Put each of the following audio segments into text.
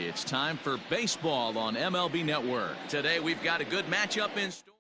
It's time for baseball on MLB Network. Today we've got a good matchup in store.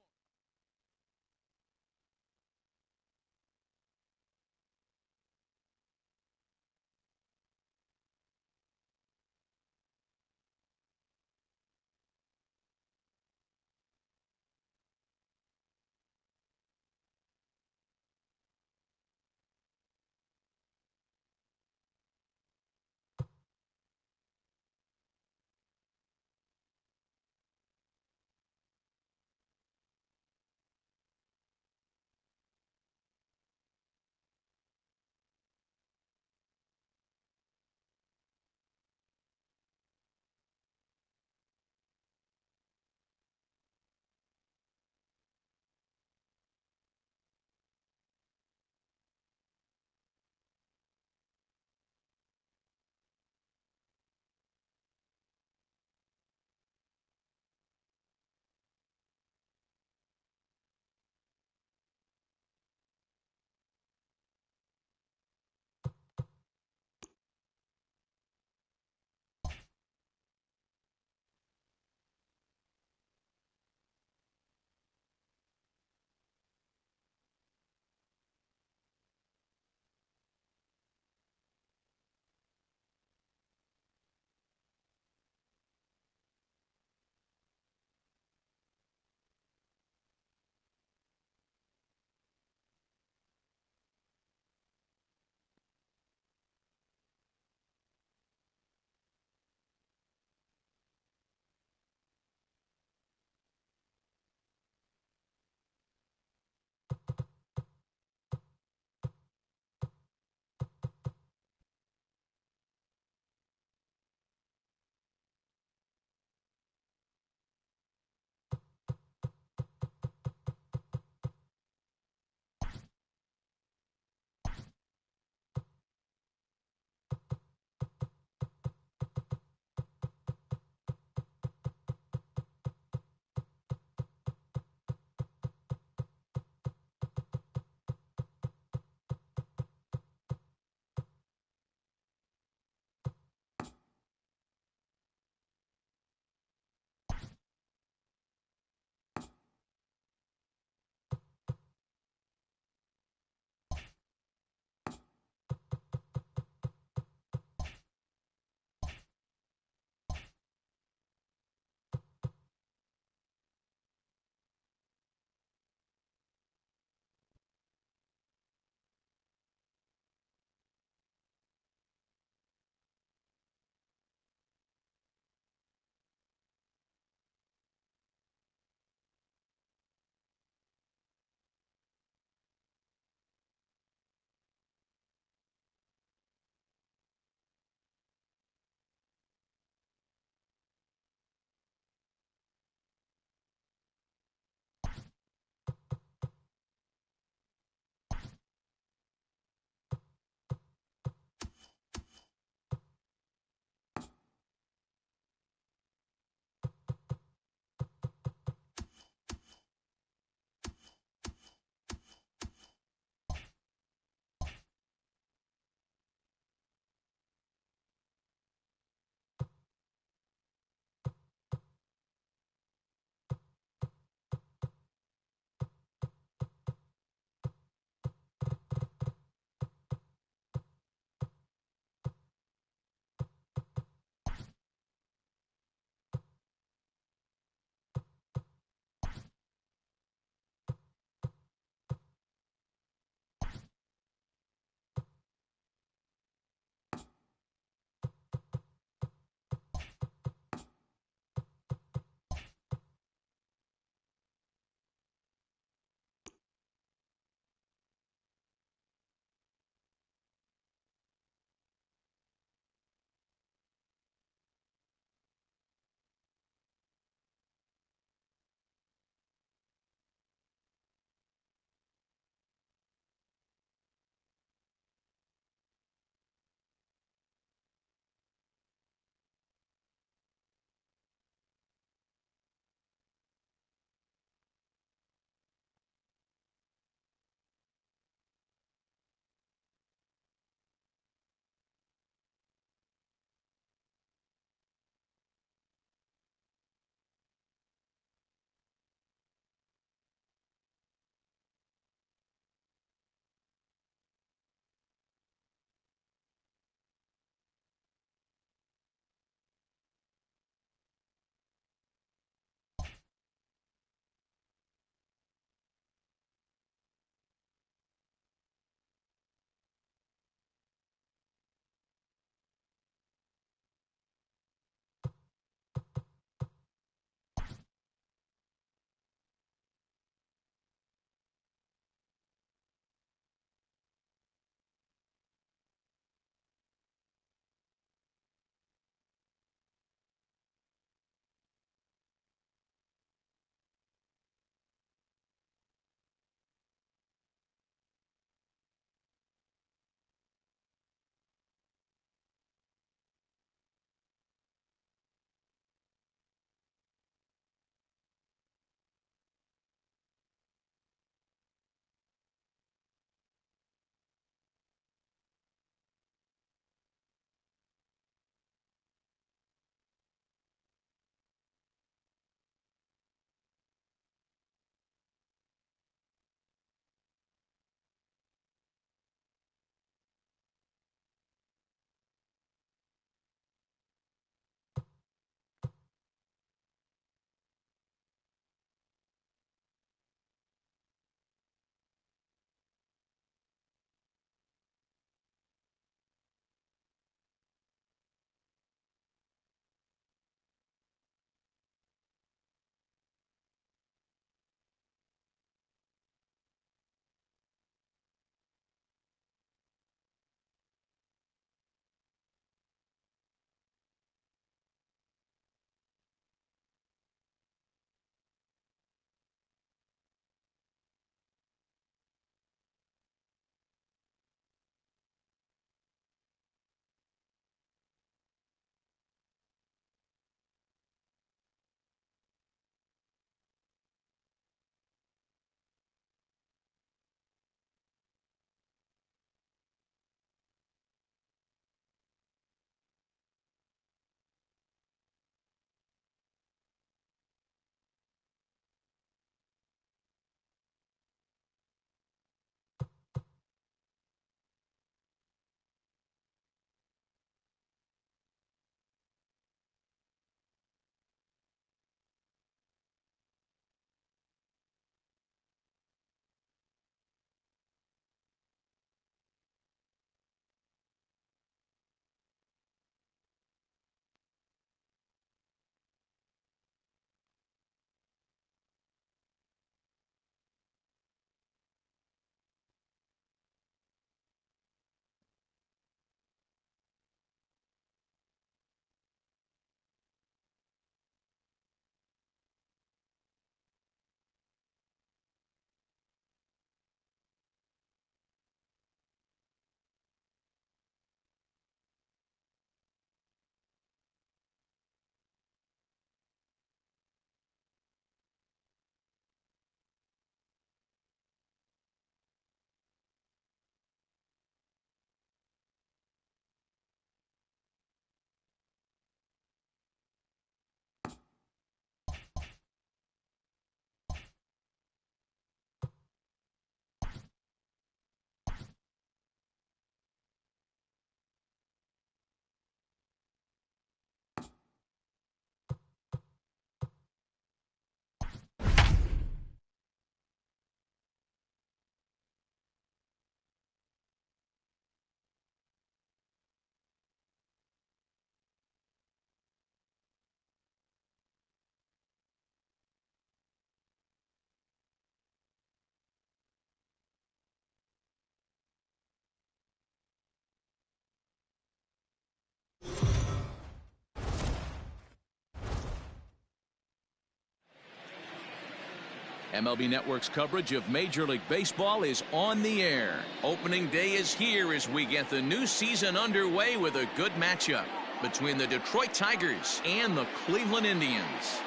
MLB Network's coverage of Major League Baseball is on the air. Opening day is here as we get the new season underway with a good matchup between the Detroit Tigers and the Cleveland Indians.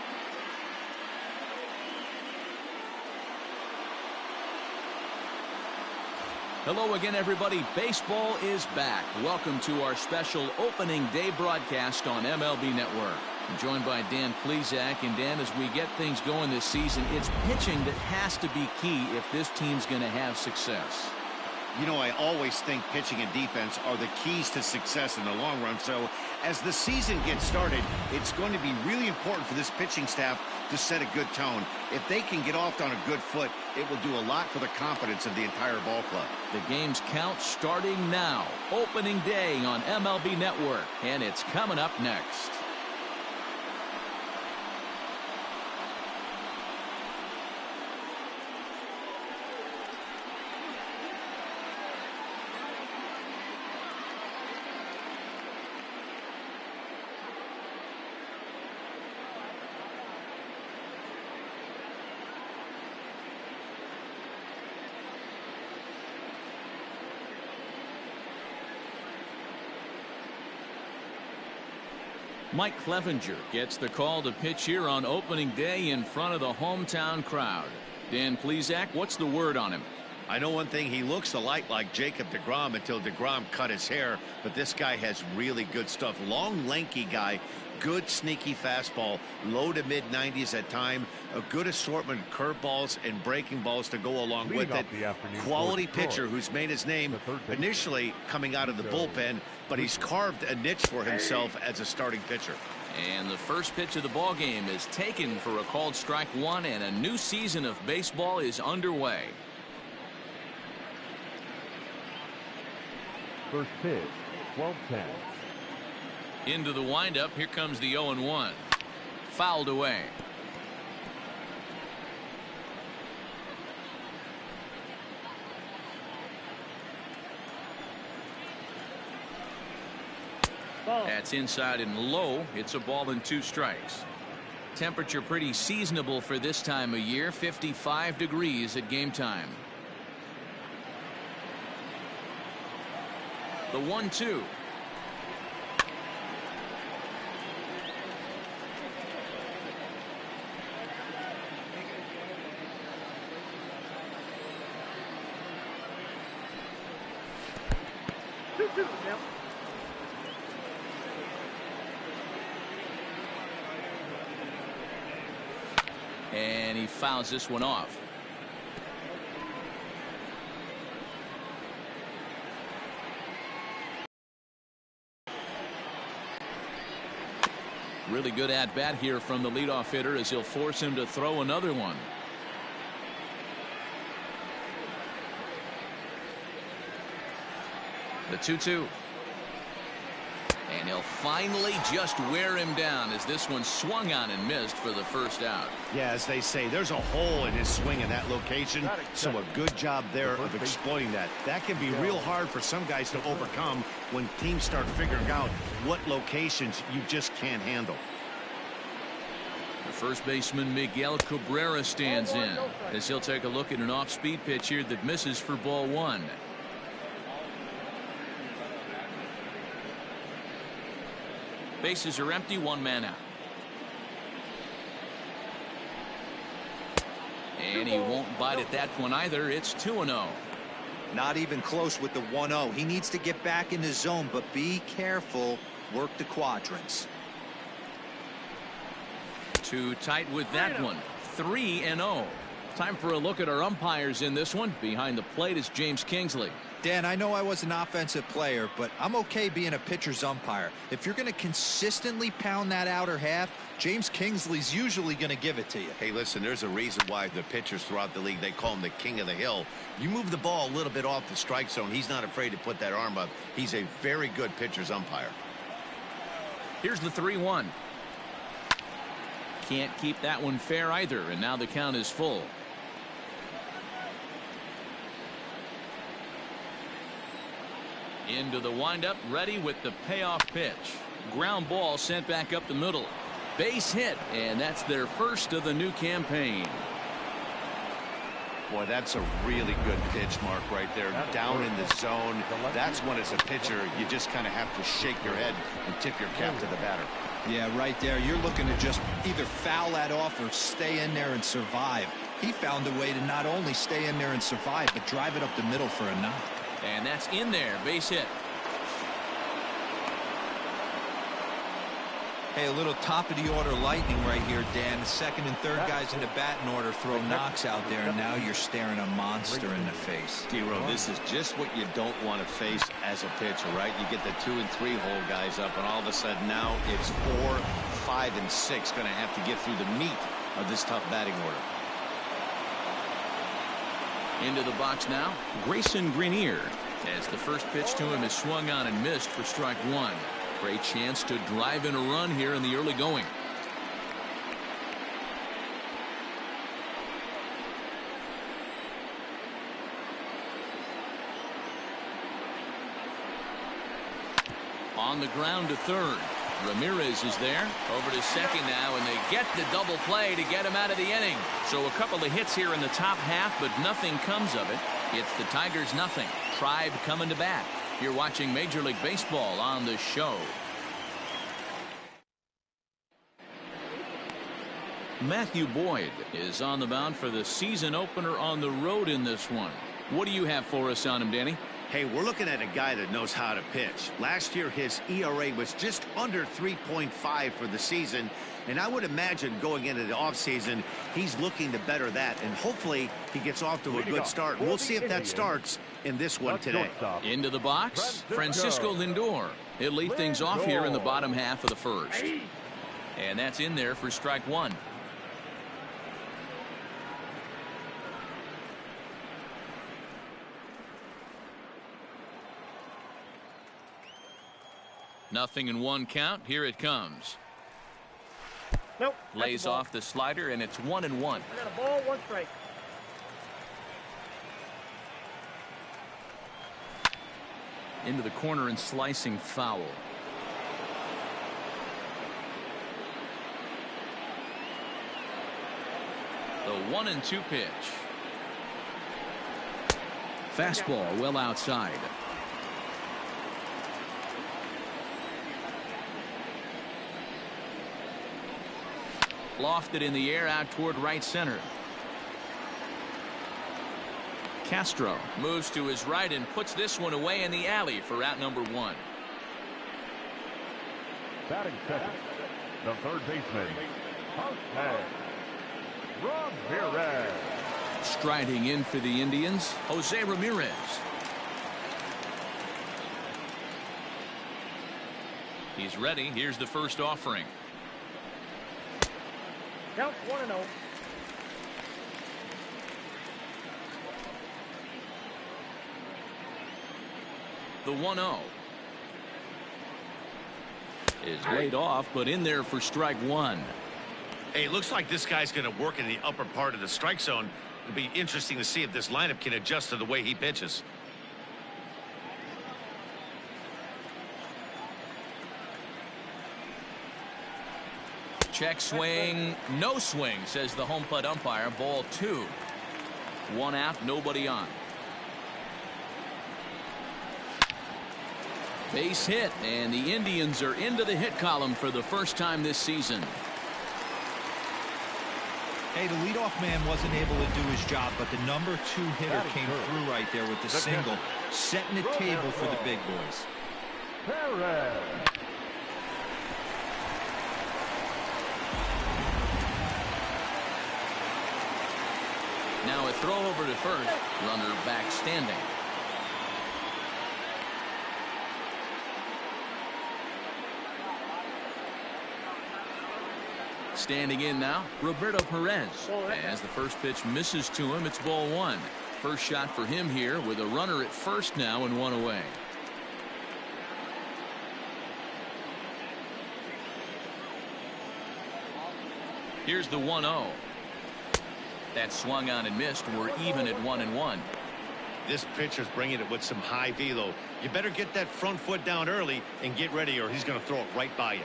Hello again, everybody. Baseball is back. Welcome to our special opening day broadcast on MLB Network. I'm joined by Dan Plesac. And Dan, as we get things going this season, it's pitching that has to be key if this team's going to have success. You know, I always think pitching and defense are the keys to success in the long run. So as the season gets started, it's going to be really important for this pitching staff to set a good tone. If they can get off on a good foot, it will do a lot for the confidence of the entire ball club. The game's count starting now. Opening day on MLB Network, and it's coming up next. Mike Clevenger gets the call to pitch here on opening day in front of the hometown crowd. Dan Plesac, what's the word on him? I know one thing, he looks a lot like Jacob deGrom until deGrom cut his hair, but this guy has really good stuff. Long, lanky guy, good sneaky fastball, low to mid 90s at time, a good assortment of curveballs and breaking balls to go along with it. Quality pitcher who's made his name initially coming out of the bullpen, but he's carved a niche for himself as a starting pitcher. And the first pitch of the ball game is taken for a called strike one, and a new season of baseball is underway. First pitch, 12-10. Into the windup, here comes the 0-1. Fouled away. That's inside and low. It's a ball and 2 strikes. Temperature pretty seasonable for this time of year. 55 degrees at game time. The 1-2. And he fouls this one off. Really good at bat here from the leadoff hitter as he'll force him to throw another one. The 2-2. And he'll finally just wear him down as this one swung on and missed for the first out. Yeah, as they say, there's a hole in his swing in that location, so a good job there of exploiting that. That can be real hard for some guys to overcome when teams start figuring out what locations you just can't handle. The first baseman Miguel Cabrera stands in as he'll take a look at an off-speed pitch here that misses for ball 1. Bases are empty, 1 man out. And he won't bite at that one either. It's 2-0. Not even close with the 1-0. He needs to get back in the zone, but be careful. Work the quadrants. Too tight with that one. 3-0. Time for a look at our umpires in this one. Behind the plate is James Kingsley. Dan, I know I was an offensive player, but I'm okay being a pitcher's umpire. If you're going to consistently pound that outer half, James Kingsley's usually going to give it to you. Hey, listen, there's a reason why the pitchers throughout the league, they call him the king of the hill. You move the ball a little bit off the strike zone, he's not afraid to put that arm up. He's a very good pitcher's umpire. Here's the 3-1. Can't keep that one fair either, and now the count is full. Into the windup, ready with the payoff pitch. Ground ball sent back up the middle. Base hit, and that's their first of the new campaign. Boy, that's a really good pitch, Mark, right there. Down in the zone. That's when, as a pitcher, you just kind of have to shake your head and tip your cap to the batter. Yeah, right there. You're looking to just either foul that off or stay in there and survive. He found a way to not only stay in there and survive, but drive it up the middle for a knock. And that's in there. Base hit. Hey, a little top-of-the-order lightning right here, Dan. The second and third guys in the batting order throw knocks out there, and now you're staring a monster in the face. T-Row, this is just what you don't want to face as a pitcher, right? You get the 2 and 3 hole guys up, and all of a sudden now it's 4, 5, and 6 going to have to get through the meat of this tough batting order. Into the box now, Grayson Greenier, as the first pitch to him is swung on and missed for strike 1. Great chance to drive in a run here in the early going. On the ground to third. Ramirez is there. Over to second now, and they get the double play to get him out of the inning. So a couple of hits here in the top half, but nothing comes of it. It's the Tigers nothing. Tribe coming to bat. You're watching Major League Baseball on the show. Matthew Boyd is on the mound for the season opener on the road in this one. What do you have for us on him, Danny? Hey, we're looking at a guy that knows how to pitch. Last year, his ERA was just under 3.5 for the season. And I would imagine going into the offseason, he's looking to better that. And hopefully he gets off to a good start. We'll see if that starts in this one today. Into the box, Francisco Lindor. He'll lead things off here in the bottom half of the first. And that's in there for strike 1. Nothing in 1 count. Here it comes. Nope. Lays off the slider, and it's 1-1. I got a ball, 1 strike. Into the corner and slicing foul. The 1-2 pitch. Fastball well outside. Lofted in the air out toward right center. Castro moves to his right and puts this one away in the alley for out number 1. Batting second, the third baseman, Ramirez. Striding in for the Indians, Jose Ramirez. He's ready. Here's the first offering. Count 1-0. The 1-0 is laid off, but in there for strike 1. Hey, it looks like this guy's going to work in the upper part of the strike zone. It'll be interesting to see if this lineup can adjust to the way he pitches. Check swing, no swing, says the home plate umpire. Ball 2. 1 out, nobody on. Base hit, and the Indians are into the hit column for the first time this season. Hey, the leadoff man wasn't able to do his job, but the number 2 hitter came through right there with the single, setting the table for the big boys. Perez. Now a throw over to first. Runner back standing. Standing in now, Roberto Perez. As the first pitch misses to him, it's ball 1. First shot for him here with a runner at first now and 1 away. Here's the 1-0. That swung on and missed. We're even at 1-1. This pitcher's bringing it with some high velo. You better get that front foot down early and get ready, or he's going to throw it right by you.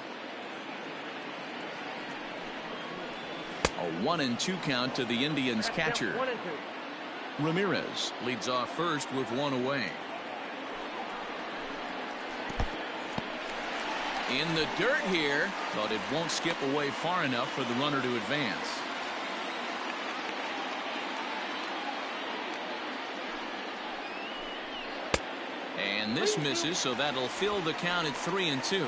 A 1-2 count to the Indians catcher. 1-2. Ramirez leads off first with one away. In the dirt here, but it won't skip away far enough for the runner to advance. And this misses, so that'll fill the count at 3-2.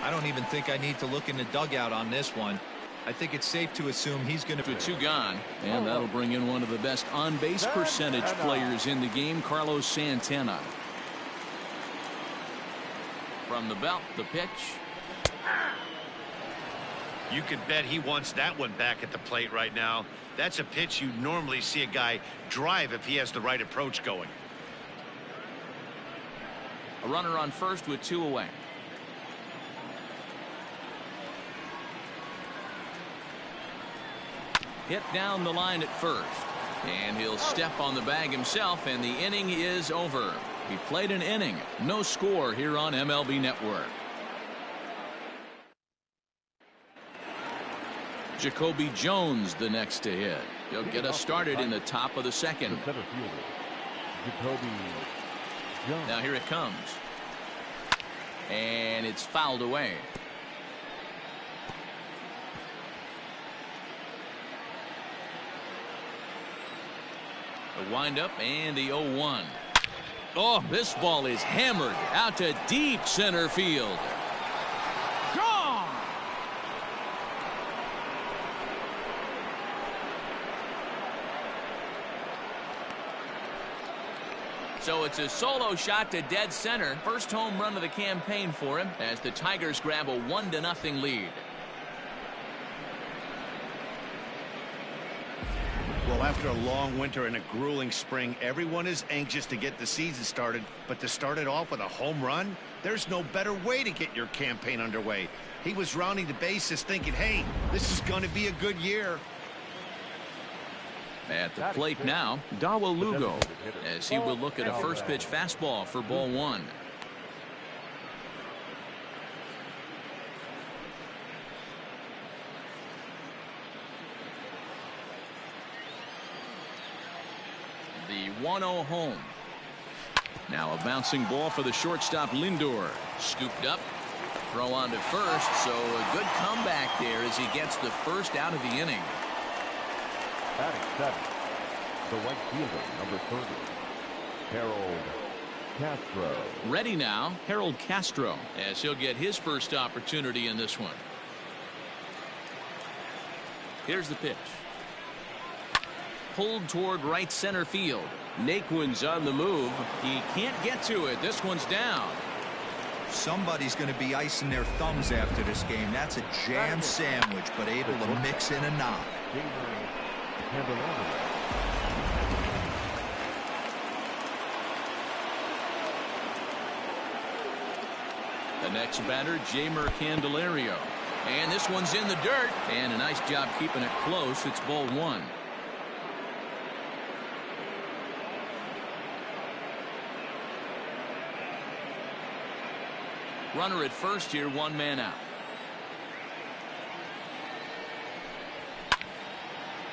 I don't even think I need to look in the dugout on this one. I think it's safe to assume he's going to... With two gone, and that'll bring in one of the best on-base percentage players in the game, Carlos Santana. From the belt, the pitch. You can bet he wants that one back at the plate right now. That's a pitch you normally see a guy drive if he has the right approach going. A runner on first with two away. Hit down the line at first. And he'll step on the bag himself, and the inning is over. He played an inning. No score here on MLB Network. Jacoby Jones the next to hit. He'll get us started in the top of the second. Now here it comes. And it's fouled away. The windup and the 0-1. Oh, this ball is hammered out to deep center field. Gone! So it's a solo shot to dead center. First home run of the campaign for him as the Tigers grab a 1-0 lead. Well, after a long winter and a grueling spring, everyone is anxious to get the season started, but to start it off with a home run, there's no better way to get your campaign underway. He was rounding the bases thinking, hey, this is going to be a good year. At the plate now, Dawa Lugo, as he will look at a first pitch fastball for ball one. The 1-0 home. Now a bouncing ball for the shortstop Lindor. Scooped up. Throw on to first. So a good comeback there as he gets the first out of the inning. Batting seventh, the right fielder, number 30, Harold Castro. Ready now, Harold Castro, as he'll get his first opportunity in this one. Here's the pitch. Pulled toward right center field. Naquin's on the move. He can't get to it. This one's down. Somebody's going to be icing their thumbs after this game. That's a jam sandwich, but able to mix in a knock. The next batter, Jamer Candelario. And this one's in the dirt. And a nice job keeping it close. It's ball one. Runner at first here, one man out.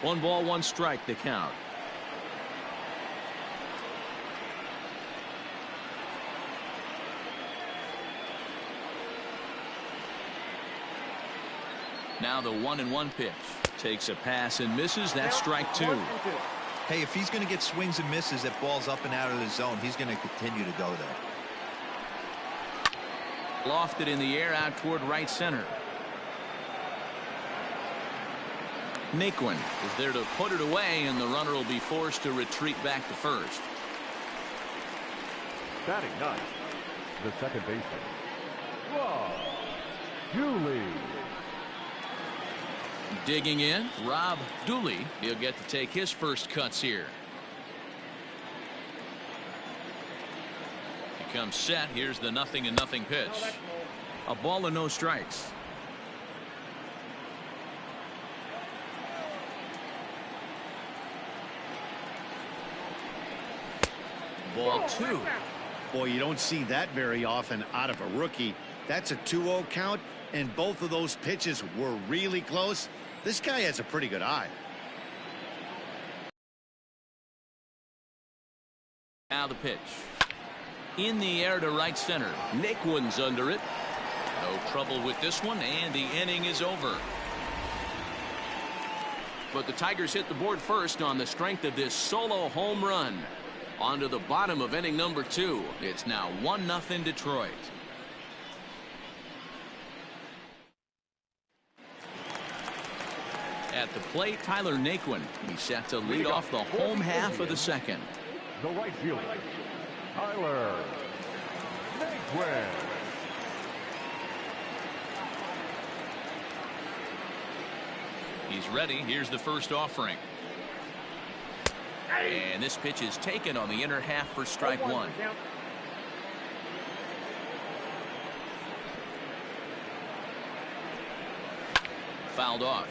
1 ball, 1 strike, the count. Now the 1-1 pitch. Takes a pass and misses. That's strike 2. Hey, if he's going to get swings and misses that ball's up and out of the zone, he's going to continue to go there. Lofted in the air out toward right center. Naquin is there to put it away, and the runner will be forced to retreat back to first. Batting ninth, the second baseman, Rob Dooley. Digging in, Rob Dooley. He'll get to take his first cuts here. He comes set. Here's the 0-0 pitch. A ball and no strikes. Ball 2. Boy, you don't see that very often out of a rookie. That's a 2-0 count, and both of those pitches were really close. This guy has a pretty good eye. Now the pitch. In the air to right center. Naquin's under it. No trouble with this one, and the inning is over. But the Tigers hit the board first on the strength of this solo home run. On to the bottom of inning number 2. It's now 1-0 Detroit. At the plate, Tyler Naquin. He's set to lead off the home half of the second. The right fielder, Tyler Naquin. He's ready. Here's the first offering. And this pitch is taken on the inner half for strike 1. Fouled off.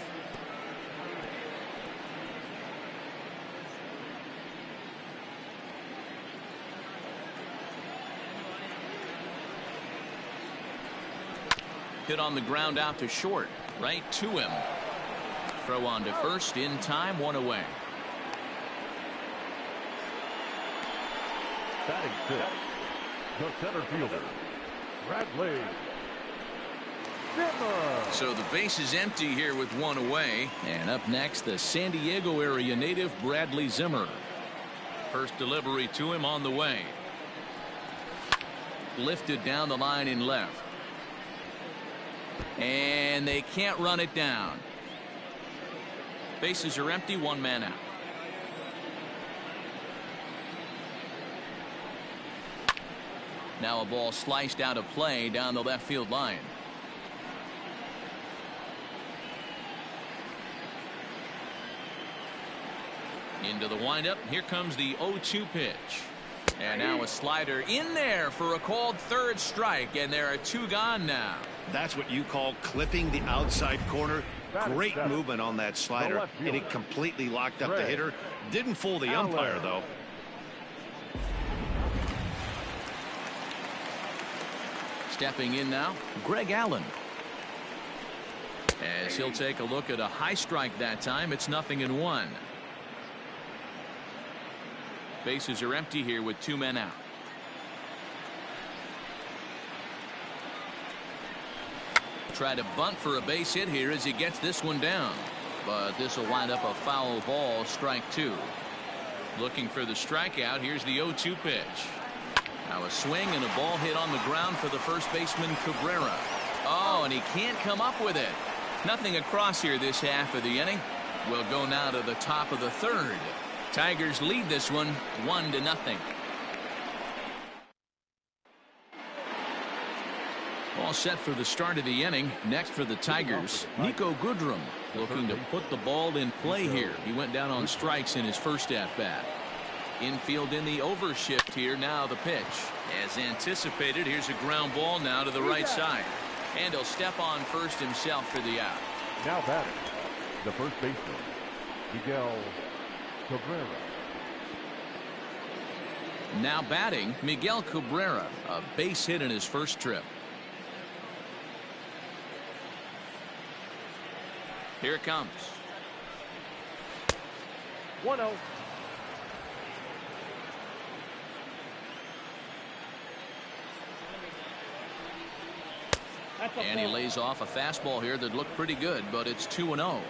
Hit on the ground out to short. Right to him. Throw on to first in time, 1 away. Batting 6, the center fielder, Bradley Zimmer. So the base is empty here with 1 away. And up next, the San Diego area native Bradley Zimmer. First delivery to him on the way. Lifted down the line in left. And they can't run it down. Bases are empty, 1 man out. Now a ball sliced out of play down the left field line. Into the windup. Here comes the 0-2 pitch. And now a slider in there for a called third strike. And there are 2 gone now. That's what you call clipping the outside corner. Great movement on that slider, and it completely locked up the hitter. Didn't fool the umpire, though. Stepping in now, Greg Allen. As he'll take a look at a high strike that time, it's 0-1. Bases are empty here with 2 men out. Try to bunt for a base hit here as he gets this one down. But this will wind up a foul ball, strike 2. Looking for the strikeout. Here's the 0-2 pitch. Now a swing and a ball hit on the ground for the first baseman Cabrera. Oh, and he can't come up with it. Nothing across here this half of the inning. We'll go now to the top of the 3rd. Tigers lead this one 1-0. All set for the start of the inning. Next for the Tigers, Nico Goodrum looking to put the ball in play here. He went down on strikes in his first at-bat. Infield in the overshift here. Now the pitch. As anticipated, here's a ground ball now to the right side. And he'll step on first himself for the out. Now batting, the first baseman, Miguel Cabrera. Now batting, Miguel Cabrera. A base hit in his first trip. Here it comes. 1-0. And he lays off a fastball here that looked pretty good, but it's 2-0.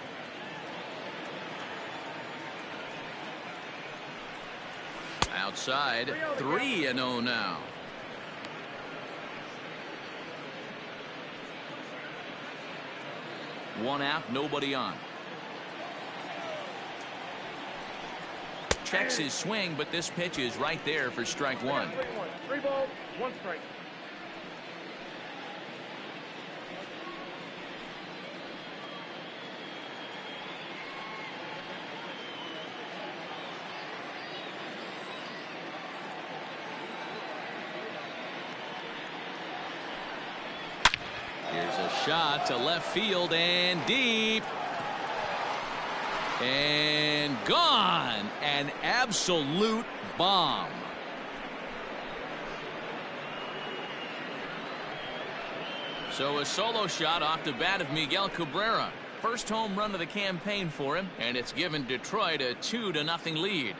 Outside, 3-0 now. One out, nobody on. Checks his swing, but this pitch is right there for strike 1. 3 balls, 1 strike. Here's a shot to left field and deep. And gone. An absolute bomb. So a solo shot off the bat of Miguel Cabrera. First home run of the campaign for him, and it's given Detroit a 2-0 lead.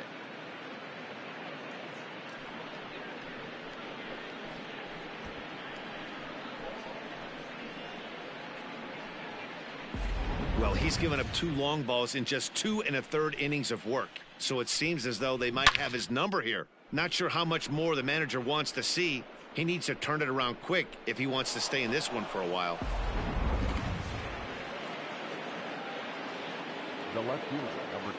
Well, he's given up 2 long balls in just 2 1/3 innings of work. So it seems as though they might have his number here. Not sure how much more the manager wants to see. He needs to turn it around quick if he wants to stay in this one for a while. The left fielder, number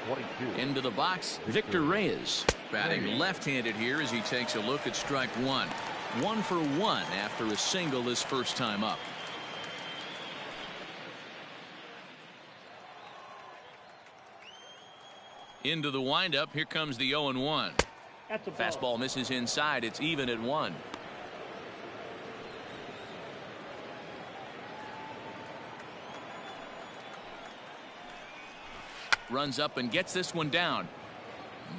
22. Into the box, Victor Reyes. Batting left-handed here as he takes a look at strike one. 1 for 1 after a single his first time up. Into the windup. Here comes the 0-1. That's a ball. Fastball misses inside. It's even at 1. Runs up and gets this one down.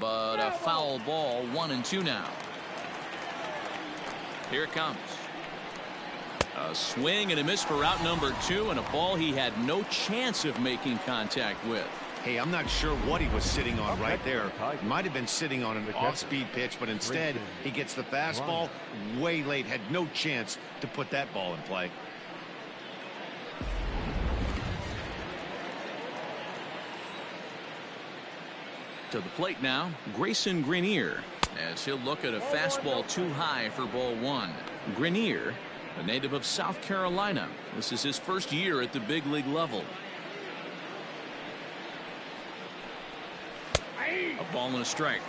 But a foul ball. 1-2 now. Here it comes. A swing and a miss for out number 2, and a ball he had no chance of making contact with. Hey, I'm not sure what he was sitting on right there. Might have been sitting on an off-speed pitch, but instead he gets the fastball way late. Had no chance to put that ball in play. To the plate now, Grayson Grenier, as he'll look at a fastball too high for ball 1. Grenier, a native of South Carolina. This is his first year at the big league level. A ball and a strike.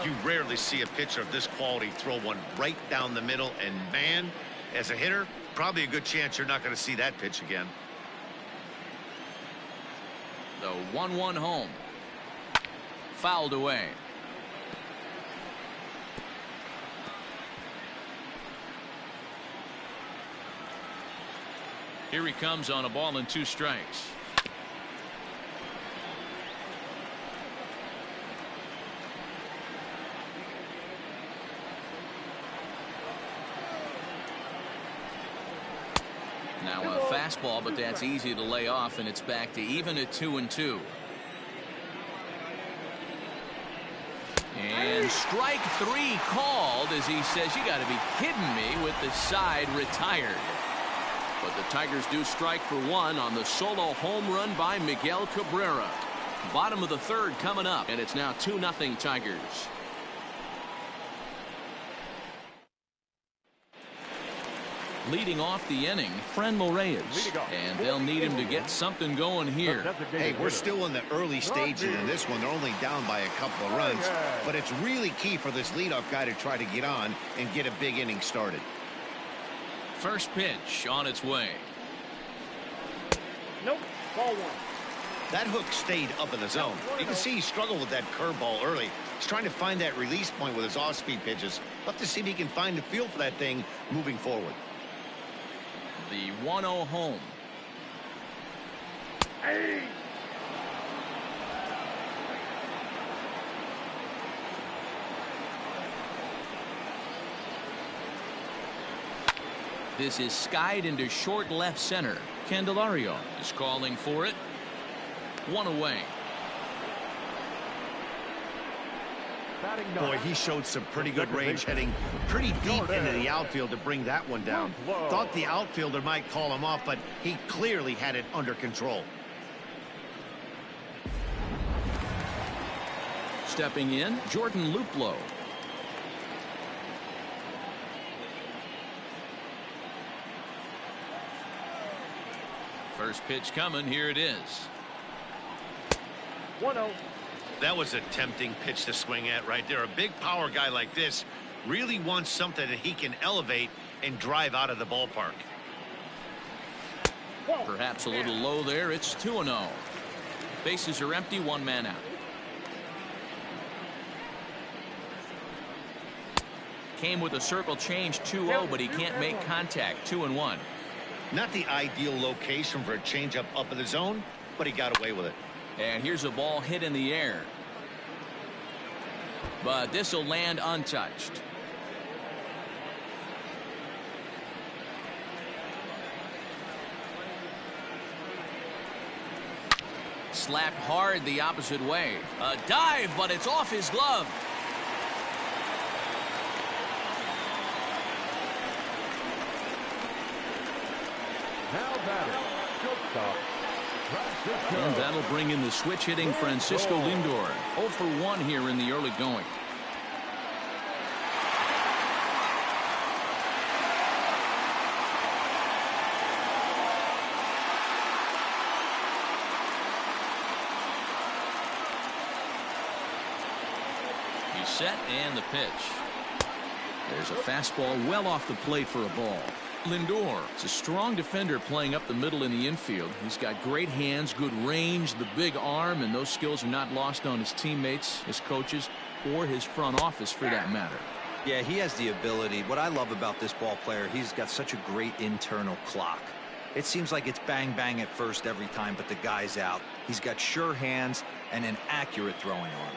You rarely see a pitcher of this quality throw one right down the middle, and man, as a hitter, probably a good chance you're not going to see that pitch again. The 1-1 home. Fouled away. Here he comes on a ball and 2 strikes. Now a fastball, but that's easy to lay off, and it's back to even at 2-2. And strike 3 called as he says, you got to be kidding me, with the side retired. But the Tigers do strike for 1 on the solo home run by Miguel Cabrera. Bottom of the 3rd coming up, and it's now 2-0 Tigers. Leading off the inning, Franmil Reyes, and they'll need him to get something going here. Hey, we're still in the early stages in this one. They're only down by a couple of runs, but it's really key for this leadoff guy to try to get on and get a big inning started. First pitch on its way. Nope. Ball 1. That hook stayed up in the zone. You can see he struggled with that curveball early. He's trying to find that release point with his off-speed pitches. Love to see if he can find the feel for that thing moving forward. The 1-0 home. Hey. This is skied into short left center. Candelario is calling for it. 1 away. Boy, he showed some pretty good range, heading pretty deep into the outfield to bring that one down. Thought the outfielder might call him off, but he clearly had it under control. Stepping in, Jordan Luplow. First pitch coming. Here it is. 1-0. That was a tempting pitch to swing at right there. A big power guy like this really wants something that he can elevate and drive out of the ballpark. Perhaps a little low there. It's 2-0. Bases are empty. 1 man out. Came with a circle change 2-0, but he can't make contact. 2-1. Not the ideal location for a changeup up in the zone, but he got away with it. And here's a ball hit in the air. But this will land untouched. Slapped hard the opposite way. A dive, but it's off his glove. Now batting, shortstop, And that'll bring in the switch hitting Francisco Lindor. 0 for 1 here in the early going. He's set and the pitch. There's a fastball well off the plate for a ball. Lindor is a strong defender playing up the middle in the infield. He's got great hands, good range, the big arm, and those skills are not lost on his teammates, his coaches, or his front office for that matter. Yeah, he has the ability. What I love about this ball player, he's got such a great internal clock. It seems like it's bang bang at first every time, but the guy's out. He's got sure hands and an accurate throwing arm.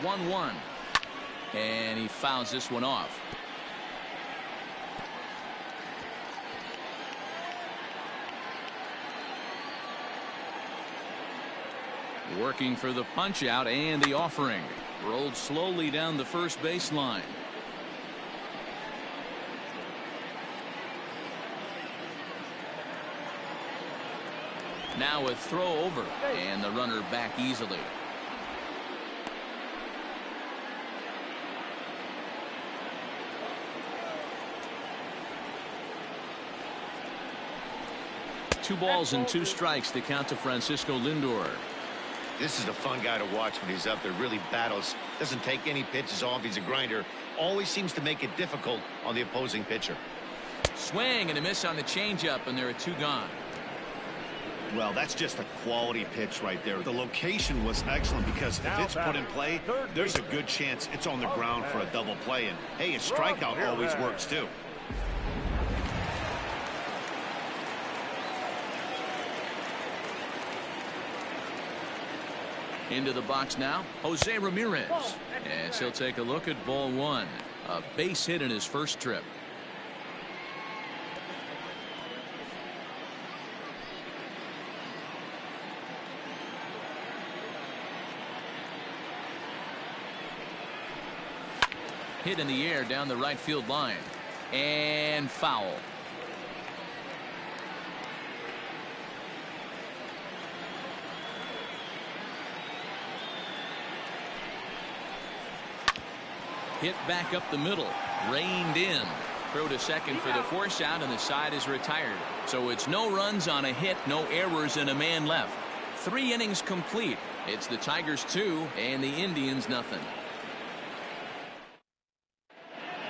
The 1-1. And he fouls this one off. Working for the punch out and the offering. Rolled slowly down the first baseline. Now a throw over and the runner back easily. Two balls and two strikes to count to Francisco Lindor. This is a fun guy to watch when he's up there. Really battles. Doesn't take any pitches off. He's a grinder. Always seems to make it difficult on the opposing pitcher. Swing and a miss on the changeup, and there are two gone. Well, that's just a quality pitch right there. The location was excellent because if it's put in play, there's a good chance it's on the ground for a double play. And, hey, a strikeout always works, too. Into the box now, Jose Ramirez. As he'll take a look at ball one. A base hit in his first trip. Hit in the air down the right field line. And foul. Hit back up the middle. Reined in. Throw to second for the force out, and the side is retired. So it's no runs on a hit, no errors, and a man left. 3 innings complete. It's the Tigers 2 and the Indians nothing.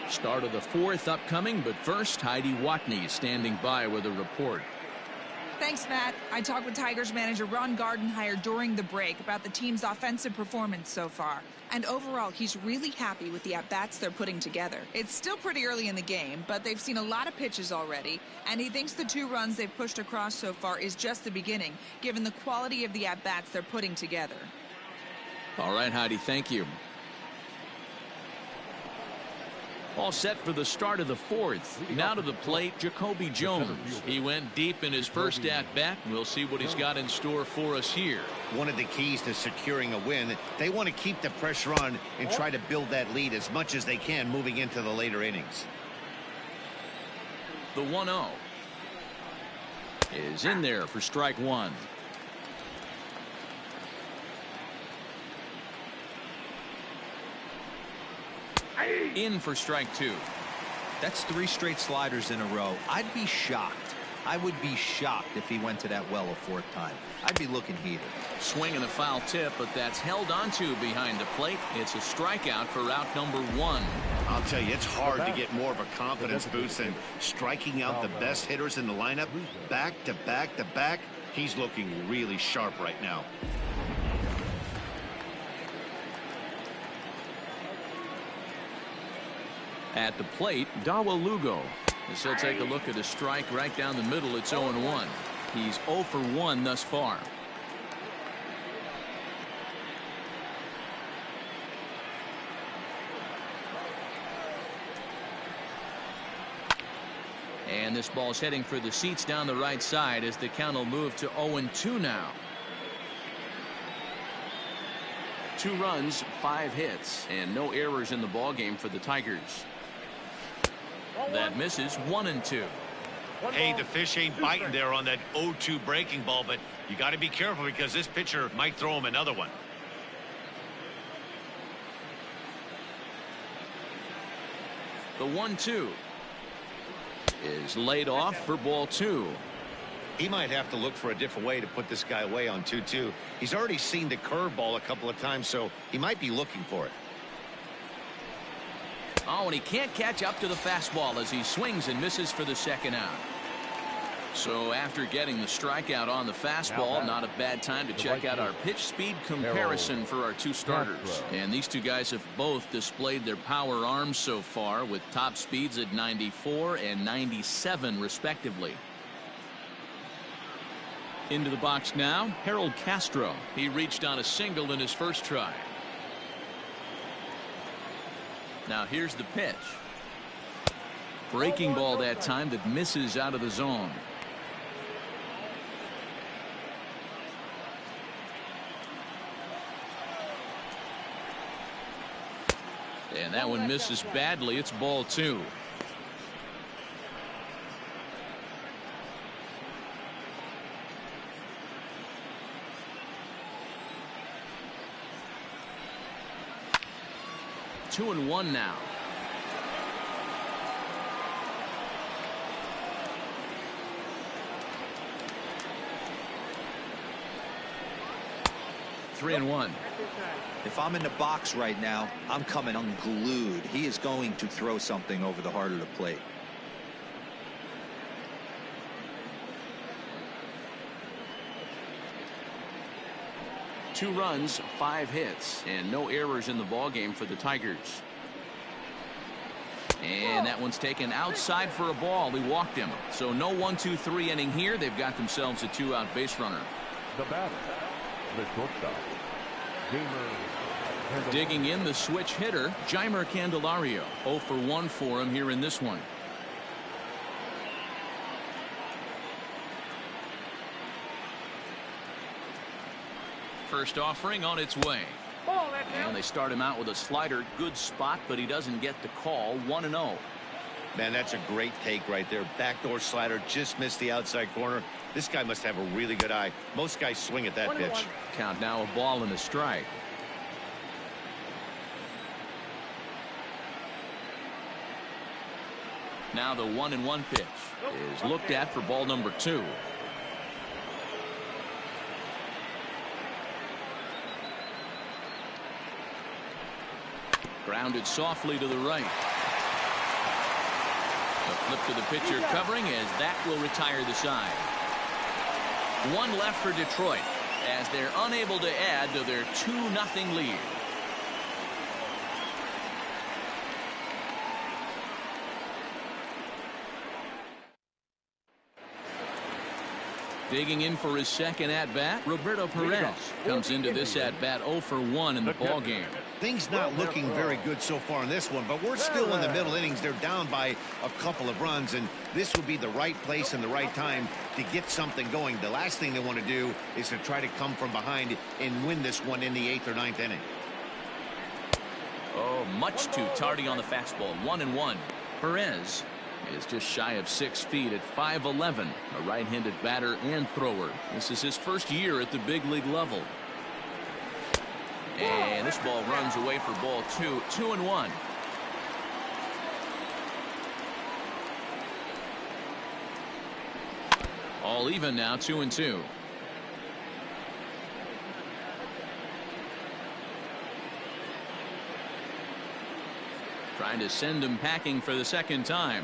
Start of the 4th upcoming, but first Heidi Watney standing by with a report. Thanks, Matt. I talked with Tigers manager Ron Gardenhire during the break about the team's offensive performance so far. And overall, he's really happy with the at-bats they're putting together. It's still pretty early in the game, but they've seen a lot of pitches already, and he thinks the 2 runs they've pushed across so far is just the beginning, given the quality of the at-bats they're putting together. All right, Heidi, thank you. All set for the start of the 4th. Now to the plate, Jacoby Jones. He went deep in his first at-bat. We'll see what he's got in store for us here. One of the keys to securing a win, they want to keep the pressure on and try to build that lead as much as they can moving into the later innings. The 1-0 is in there for strike 1. In for strike 2. That's 3 straight sliders in a row. I'd be shocked. I would be shocked if he went to that well a 4th time. I'd be looking heated. Swing and a foul tip, but that's held onto behind the plate. It's a strikeout for out number 1. I'll tell you, it's hard to get more of a confidence boost than striking out the best hitters in the lineup back to back to back. He's looking really sharp right now. At the plate, Dawa Lugo. As he'll take a look at a strike right down the middle, it's 0-1. He's 0 for 1 thus far. And this ball's heading for the seats down the right side as the count will move to 0-2 now. 2 runs, 5 hits, and no errors in the ballgame for the Tigers. That misses 1-2. Hey, the fish ain't biting there on that 0-2 breaking ball, but you got to be careful because this pitcher might throw him another one. The 1-2 is laid off for ball 2. He might have to look for a different way to put this guy away on 2-2. He's already seen the curveball a couple of times, so he might be looking for it. Oh, and he can't catch up to the fastball as he swings and misses for the second out. So after getting the strikeout on the fastball, not a bad time to check out our pitch speed comparison for our two starters. And these two guys have both displayed their power arms so far with top speeds at 94 and 97 respectively. Into the box now, Harold Castro. He reached on a single in his first try. Now here's the pitch. Breaking ball that time that misses out of the zone. And that one misses badly. It's ball 2. Two and one now. Three and one. If I'm in the box right now, I'm coming unglued. He is going to throw something over the heart of the plate. Two runs, 5 hits, and no errors in the ballgame for the Tigers. And that one's taken outside for a ball. He walked him. So no 1-2-3 inning here. They've got themselves a 2-out base runner. The batter, the shortstop, Digging in the switch hitter, Jeimer Candelario. 0 for 1 for him here in this one. First offering on its way. And they start him out with a slider. Good spot, but he doesn't get the call. 1-0. Man, that's a great take right there. Backdoor slider, just missed the outside corner. This guy must have a really good eye. Most guys swing at that pitch. Count now, a ball and a strike. Now the 1-1 pitch is looked at for ball number 2. Grounded softly to the right. A flip to the pitcher covering as that will retire the side. One left for Detroit as they're unable to add to their 2-0 lead. Digging in for his second at-bat, Roberto Perez comes into this at-bat 0 for 1 in the ballgame. Things not looking very good so far in this one, but we're still in the middle innings. They're down by a couple of runs, and this would be the right place and the right time to get something going. The last thing they want to do is to try to come from behind and win this one in the 8th or 9th inning. Oh, much too tardy on the fastball. 1-1. Perez is just shy of 6 feet at 5'11", a right-handed batter and thrower. This is his first year at the big league level. And this ball runs away for ball 2. 2-1. All even now, 2-2. Trying to send him packing for the second time.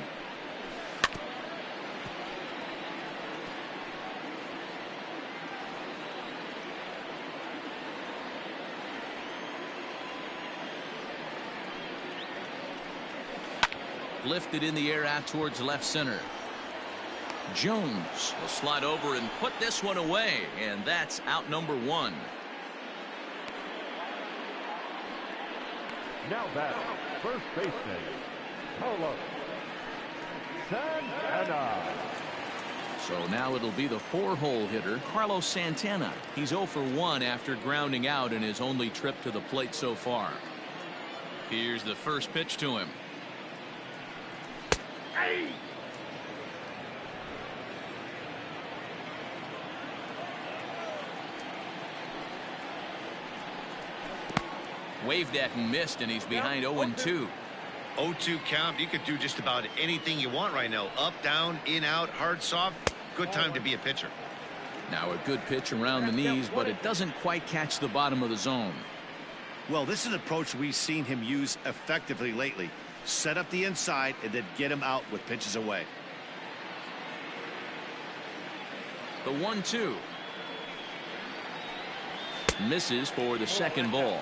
Lifted in the air out towards left center. Jones will slide over and put this one away, and that's out number 1. now batting, first baseman, Carlos Santana. So now it'll be the 4-hole hitter, Carlos Santana. He's 0 for 1 after grounding out in his only trip to the plate so far. Here's the first pitch to him. Waved at and missed, and he's behind 0-2. 0-2 count. You could do just about anything you want right now. Up, down, in, out, hard, soft. Good time to be a pitcher. Now a good pitch around the knees, but it doesn't quite catch the bottom of the zone. Well, this is an approach we've seen him use effectively lately. Set up the inside and then get him out with pitches away. The 1-2. Misses for the second ball.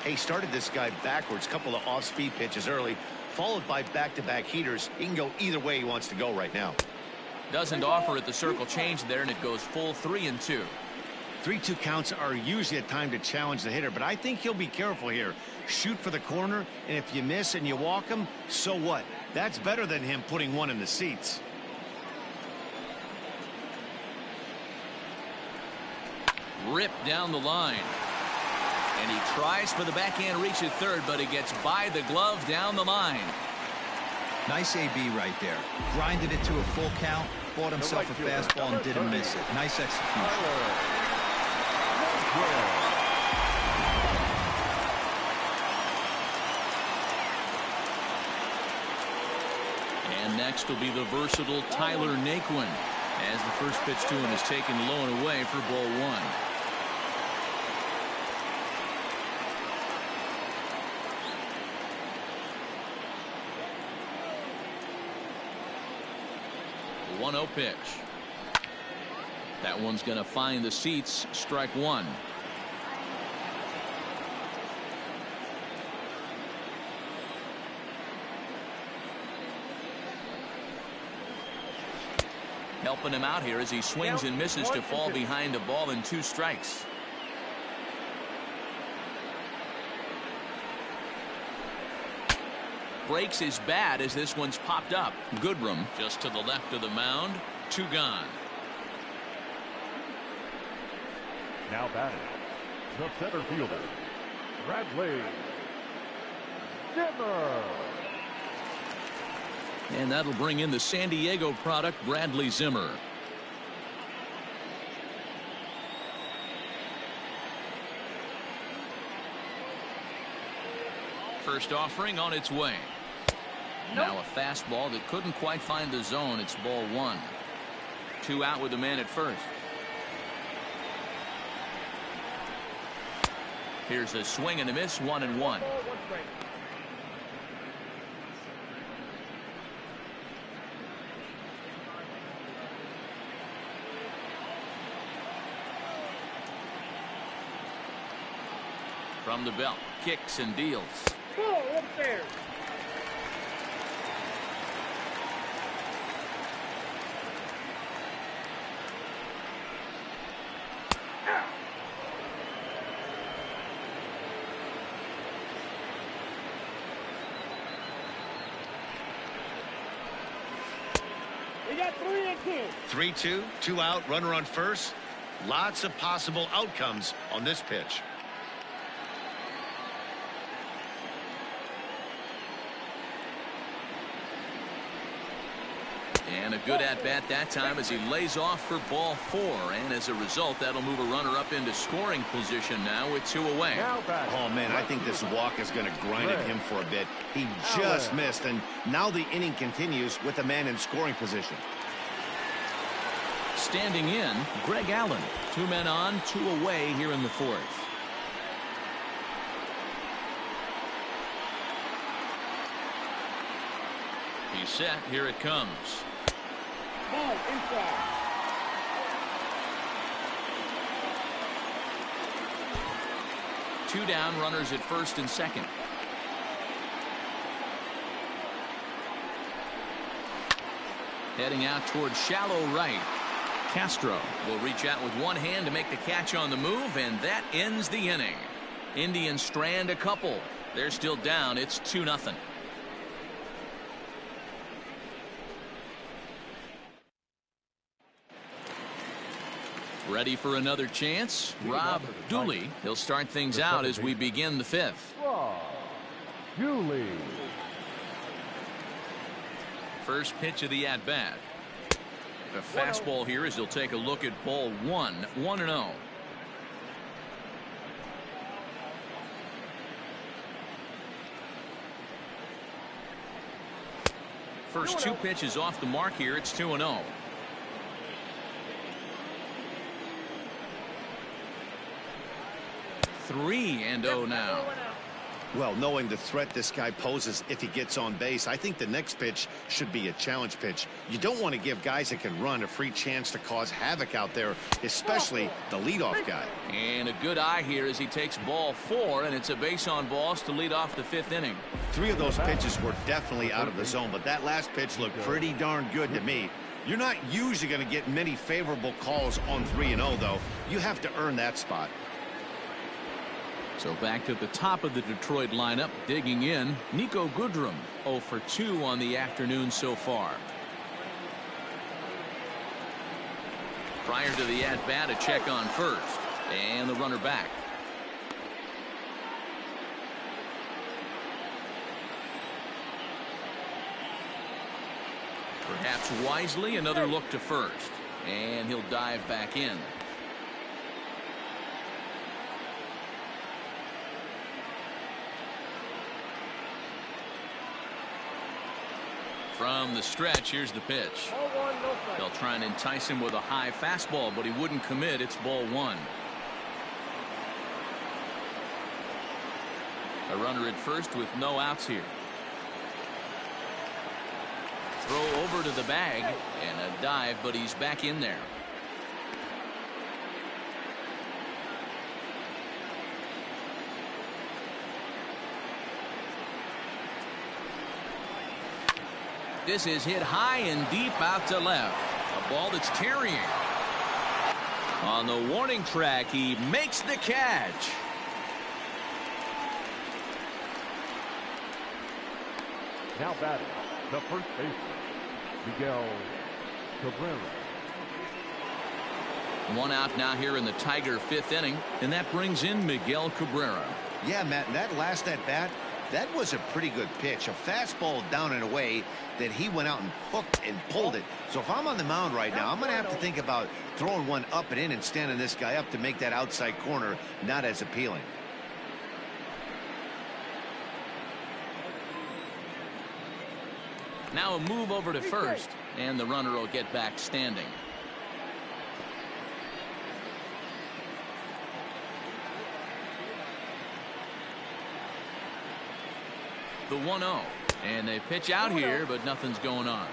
He started this guy backwards, couple of off-speed pitches early, followed by back-to-back heaters. He can go either way he wants to go right now. Doesn't offer at the circle change there, and it goes full 3-2. 3-2 counts are usually a time to challenge the hitter, but I think he'll be careful here. Shoot for the corner, and if you miss and you walk him, so what? That's better than him putting one in the seats. Ripped down the line. And he tries for the backhand reach at third, but he gets by the glove down the line. Nice AB right there. Grinded it to a full count, bought himself a fastball and didn't miss it. Nice execution. And next will be the versatile Tyler Naquin, as the first pitch to him is taken low and away for ball 1. The 1-0 pitch. That one's going to find the seats. Strike 1. Helping him out here as he swings and misses to fall behind a ball and 2 strikes. Breaks his bat as this one's popped up. Goodrum just to the left of the mound. 2 gone. Now batting, the center fielder, Bradley Zimmer. And that'll bring in the San Diego product, Bradley Zimmer. First offering on its way. Now a fastball that couldn't quite find the zone. It's ball 1. 2 out with the man at first. Here's a swing and a miss. 1-1. From the belt, kicks and deals. Upstairs. We got 3-2. 3-2, 2 out, runner on first. Lots of possible outcomes on this pitch. And a good at-bat that time as he lays off for ball 4. And as a result, that'll move a runner up into scoring position now with 2 away. Oh, man, I think this walk is going to grind at him for a bit. He just missed, and now the inning continues with a man in scoring position. Standing in, Greg Allen. 2 men on, 2 away here in the 4th. He's set. Here it comes. Ball inside. Two down, runners at first and second. Heading out towards shallow right. Castro will reach out with one hand to make the catch on the move, and that ends the inning. Indians strand a couple. They're still down. It's 2-0. Ready for another chance? Rob Dooley. He'll start things out as we begin the 5th. Rob Dooley. First pitch of the at-bat. The fastball here as he'll take a look at ball 1, 1-0. First 2 pitches off the mark here. It's 2-0. 3-0 now. Well, knowing the threat this guy poses if he gets on base, I think the next pitch should be a challenge pitch. You don't want to give guys that can run a free chance to cause havoc out there, especially the leadoff guy. And a good eye here as he takes ball 4, and it's a base on balls to lead off the 5th inning. 3 of those pitches were definitely out of the zone, but that last pitch looked pretty darn good to me. You're not usually going to get many favorable calls on 3-0, though. You have to earn that spot. So back to the top of the Detroit lineup, digging in, Nico Goodrum, 0 for 2 on the afternoon so far. Prior to the at-bat, a check on first, and the runner back. Perhaps wisely, another look to first, and he'll dive back in. From the stretch, here's the pitch. They'll try and entice him with a high fastball, but he wouldn't commit. It's ball 1. A runner at first with no outs here. Throw over to the bag and a dive, but he's back in there. This is hit high and deep out to left. A ball that's carrying. On the warning track, he makes the catch. Now batting, the first baseman, Miguel Cabrera. 1 out now here in the Tiger 5th inning, and that brings in Miguel Cabrera. Yeah, Matt, that last at-bat, that was a pretty good pitch. A fastball down and away that he went out and hooked and pulled it. So if I'm on the mound right now, I'm going to have to think about throwing one up and in and standing this guy up to make that outside corner not as appealing. Now a move over to first, and the runner will get back standing. The 1-0, and they pitch out here, but nothing's going on.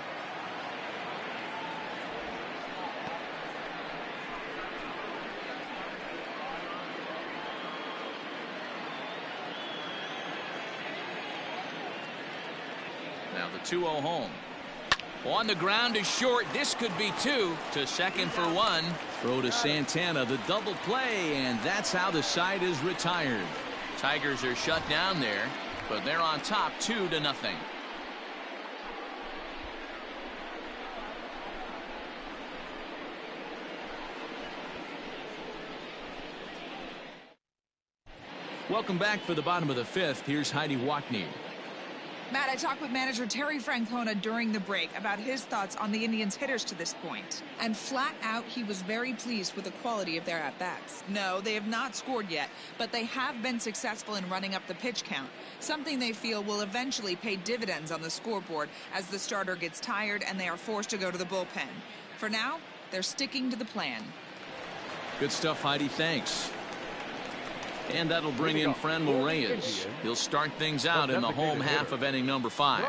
Now the 2-0 home. On the ground is short. This could be 2. To second for 1. Throw to Santana, the double play, and that's how the side is retired. Tigers are shut down there, but they're on top 2-0. Welcome back for the bottom of the 5th. Here's Heidi Watney. Matt, I talked with manager Terry Francona during the break about his thoughts on the Indians' hitters to this point. And flat out, he was very pleased with the quality of their at-bats. No, they have not scored yet, but they have been successful in running up the pitch count, something they feel will eventually pay dividends on the scoreboard as the starter gets tired and they are forced to go to the bullpen. For now, they're sticking to the plan. Good stuff, Heidi. Thanks. And that'll bring in Franmil Reyes. He'll start things out in the home half of inning number 5.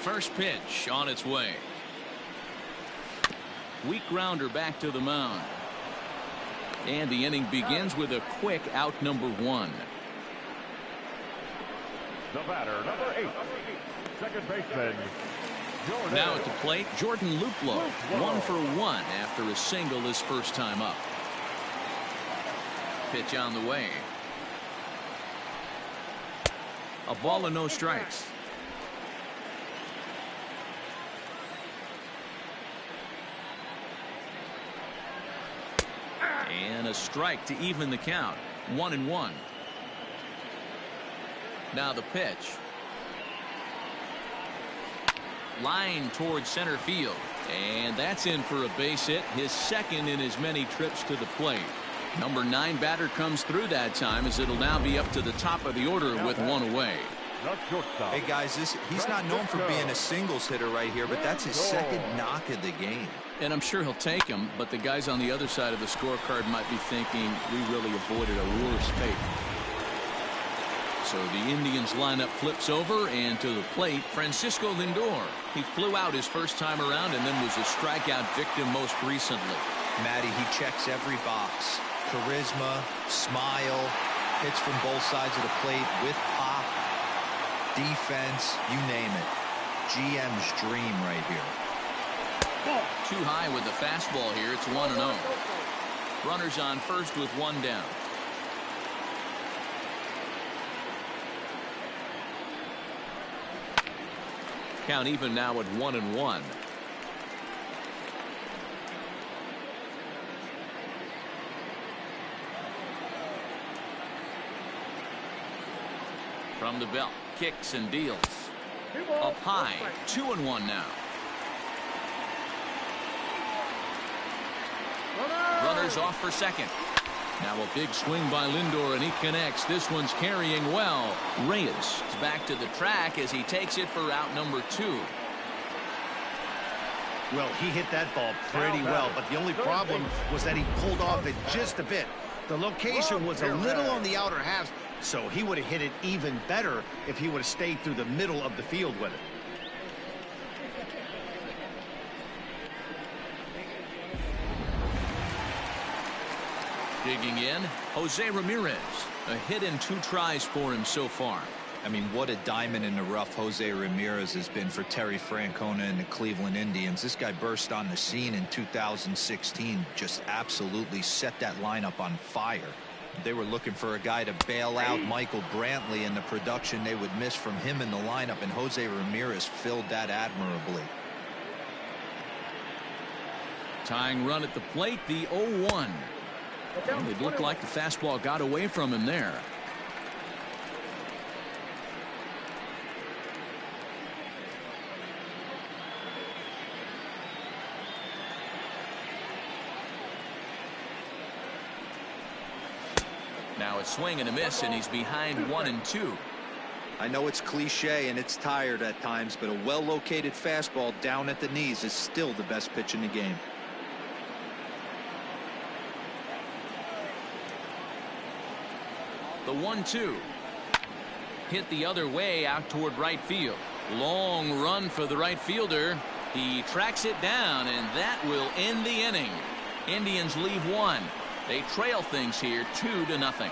First pitch on its way. Weak grounder back to the mound. And the inning begins with a quick out number 1. The batter, number 8, second baseman. Now at the plate, Jordan Luplow, 1 for 1 after a single his first time up. Pitch on the way. A ball and no strikes. And a strike to even the count. 1-1. Now the pitch. Line towards center field. And that's in for a base hit, his second in as many trips to the plate. Number 9 batter comes through that time, as it'll now be up to the top of the order with one away. Hey guys, he's not known for being a singles hitter right here, but that's his second knock of the game. And I'm sure he'll take him, but the guys on the other side of the scorecard might be thinking we really avoided a worse fate. So the Indians lineup flips over, and to the plate, Francisco Lindor. He flew out his first time around and then was a strikeout victim most recently. Matty, he checks every box. Charisma, smile, hits from both sides of the plate with pop, defense, you name it. GM's dream right here. Too high with the fastball here. It's 1-0. Runners on first with one down. Count even now at 1-1. From the belt, kicks and deals. Up high, 2-1 now. Runners off for second. Now a big swing by Lindor, and he connects. This one's carrying well. Reyes is back to the track as he takes it for out number 2. Well, he hit that ball pretty well, but the only problem was that he pulled off it just a bit. The location was a little on the outer half, so he would have hit it even better if he would have stayed through the middle of the field with it. Digging in, Jose Ramirez. A hit and 2 tries for him so far. I mean, what a diamond in the rough Jose Ramirez has been for Terry Francona and the Cleveland Indians. This guy burst on the scene in 2016, just absolutely set that lineup on fire. They were looking for a guy to bail out Michael Brantley, and the production they would miss from him in the lineup, and Jose Ramirez filled that admirably. Tying run at the plate, the 0-1. And it looked like the fastball got away from him there. Now a swing and a miss, and he's behind 1-2. I know it's cliche and it's tired at times, but a well-located fastball down at the knees is still the best pitch in the game. The 1-2. Hit the other way out toward right field. Long run for the right fielder. He tracks it down, and that will end the inning. Indians leave 1. They trail things here 2-0.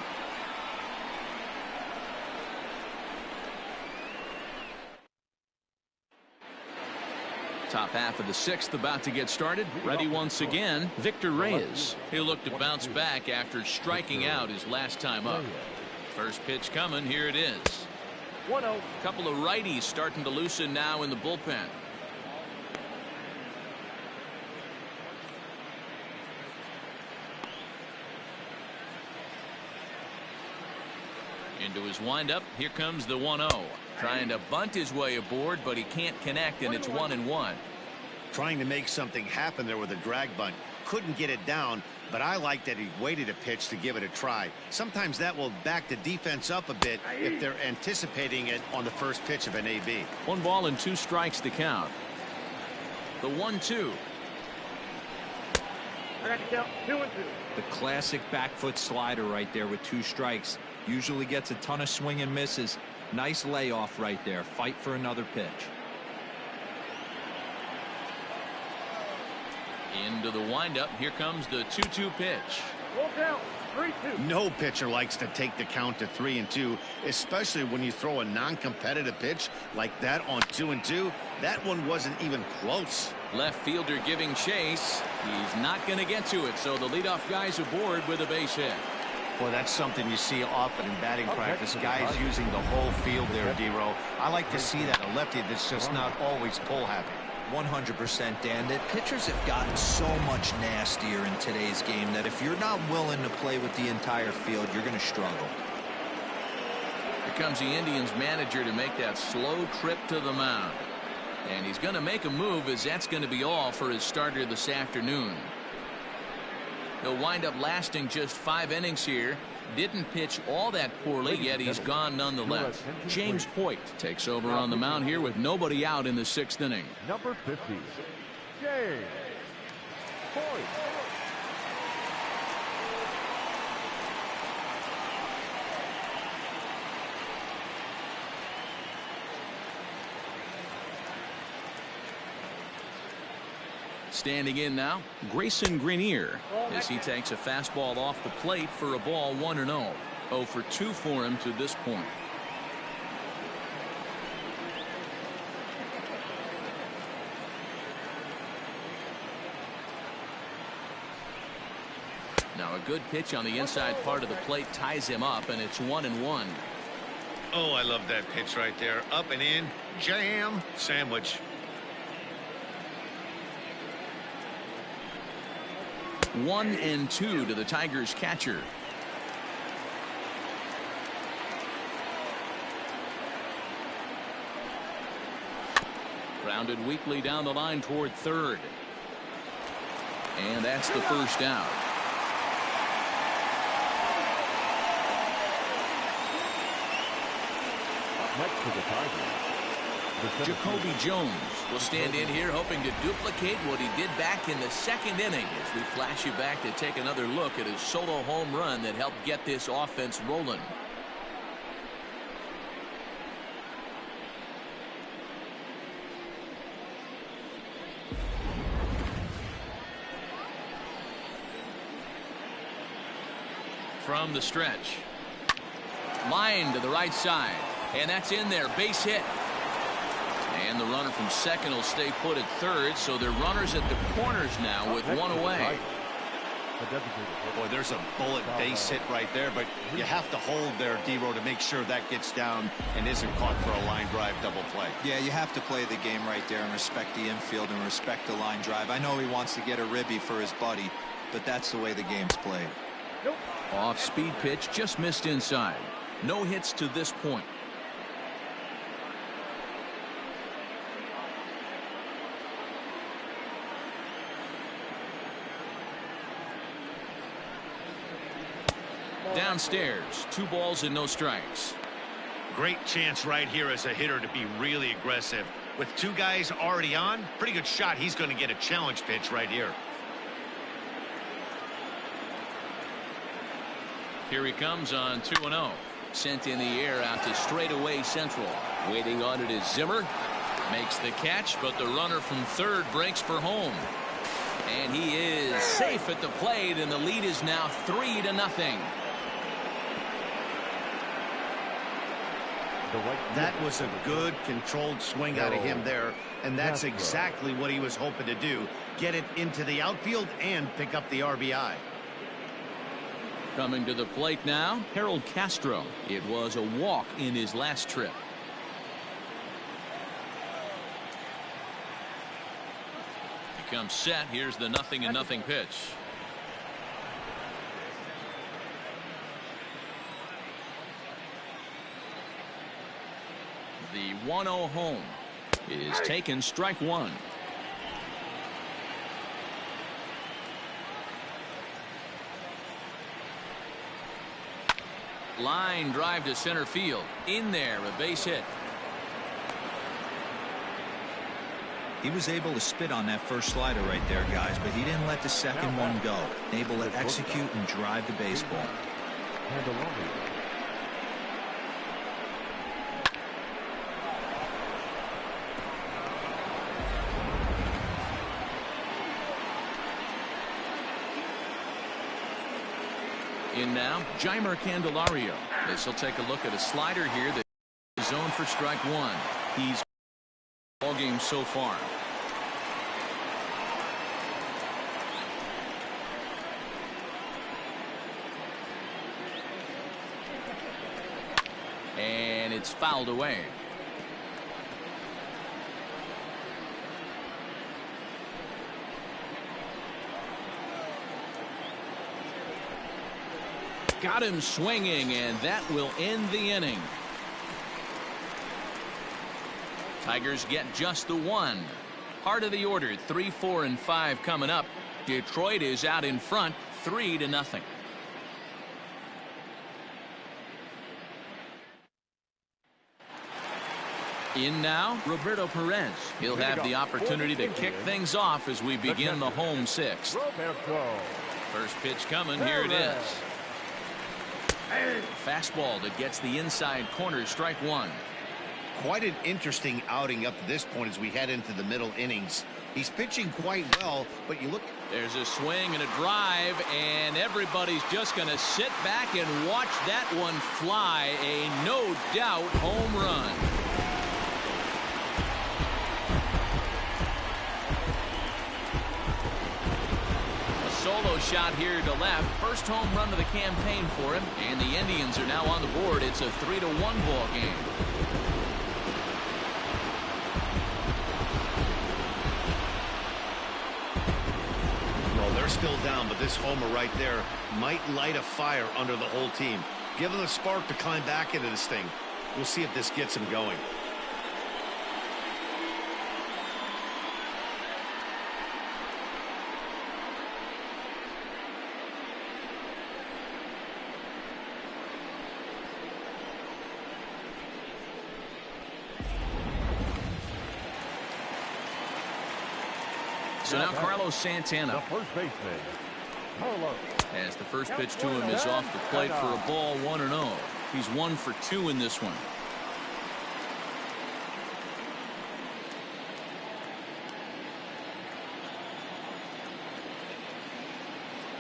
Top half of the 6th about to get started. Ready once again, Victor Reyes. He'll look to bounce back after striking out his last time up. First pitch coming. Here it is. 1-0. Couple of righties starting to loosen now in the bullpen. Into his windup. Here comes the 1-0. Trying to bunt his way aboard, but he can't connect, and it's 1-1. Trying to make something happen there with a drag bunt. Couldn't get it down, but I like that he waited a pitch to give it a try. Sometimes that will back the defense up a bit if they're anticipating it on the first pitch of an AB. 1 ball and 2 strikes to count. The 1-2. I got to count 2-2. The classic back foot slider right there with 2 strikes. Usually gets a ton of swing and misses. Nice layoff right there. Fight for another pitch. Into the windup. Here comes the 2-2 pitch. Roll count 3-2. No pitcher likes to take the count to 3-2, especially when you throw a non-competitive pitch like that on 2-2. That one wasn't even close. Left fielder giving chase. He's not going to get to it, so the leadoff guy's aboard with a base hit. Well, that's something you see often in batting practice. Guys using the whole field there, D-Row. I like to see that. A lefty that's just not always pull happy. 100%, Dan. That pitchers have gotten so much nastier in today's game that if you're not willing to play with the entire field, you're going to struggle. Here comes the Indians manager to make that slow trip to the mound. And he's going to make a move, as that's going to be all for his starter this afternoon. He'll wind up lasting just 5 innings here. Didn't pitch all that poorly, yet he's gone nonetheless. James Hoyt takes over on the mound here with nobody out in the 6th inning. Number 50, James Hoyt. Standing in now, Grayson Greenier, as he takes a fastball off the plate for a ball 1-0. 0 for 2 for him to this point. Now a good pitch on the inside part of the plate ties him up, and it's 1-1. Oh, I love that pitch right there. Up and in, jam, sandwich. 1-2 to the Tigers catcher. Grounded weakly down the line toward third. And that's the first out. Next to the Tigers, Jacoby Jones will stand in here hoping to duplicate what he did back in the 2nd inning, as we flash you back to take another look at his solo home run that helped get this offense rolling. From the stretch, line to the right side, and that's in there, base hit. And the runner from second will stay put at third, so they're runners at the corners now with one away. Boy, there's a bullet base hit right there, but you have to hold there, D-Row, to make sure that gets down and isn't caught for a line drive double play. Yeah, you have to play the game right there and respect the infield and respect the line drive. I know he wants to get a ribby for his buddy, but that's the way the game's played. Off speed pitch, just missed inside. No hits to this point. Downstairs, 2 balls and no strikes. Great chance right here as a hitter to be really aggressive. With 2 guys already on, pretty good shot he's going to get a challenge pitch right here. Here he comes on 2-0. Sent in the air out to straightaway central. Waiting on it is Zimmer. Makes the catch, but the runner from third breaks for home. And he is safe at the plate, and the lead is now 3-0. That was a good controlled swing out of him there, and that's exactly what he was hoping to do. Get it into the outfield and pick up the RBI. Coming to the plate now, Harold Castro. It was a walk in his last trip. He comes set. Here's the 0-0 pitch. The 1-0 home is taken, strike 1. Line drive to center field. In there, a base hit. He was able to spit on that first slider right there, guys, but he didn't let the second one go. Able to execute and drive the baseball. In now, Jeimer Candelario. This will take a look at a slider here that is zoned for strike 1. He's all game so far. And it's fouled away. Got him swinging, and that will end the inning. Tigers get just the one. Heart of the order, 3, 4, and 5 coming up. Detroit is out in front, 3-0. In now, Roberto Perez. He'll have the opportunity to kick things off as we begin the home sixth. First pitch coming, here it is. Fastball that gets the inside corner, strike one. Quite an interesting outing up to this point as we head into the middle innings. He's pitching quite well, but you look. There's a swing and a drive, and everybody's just going to sit back and watch that one fly. A no doubt home run. Solo shot here to left. First home run of the campaign for him, and the Indians are now on the board. It's a 3-1 ball game. Well, they're still down, but this homer right there might light a fire under the whole team. Give them a spark to climb back into this thing. We'll see if this gets them going. So now Carlos Santana. The first baseman, Carlos. As the first pitch to him is off the plate for a ball, 1-0. He's 1 for 2 in this one.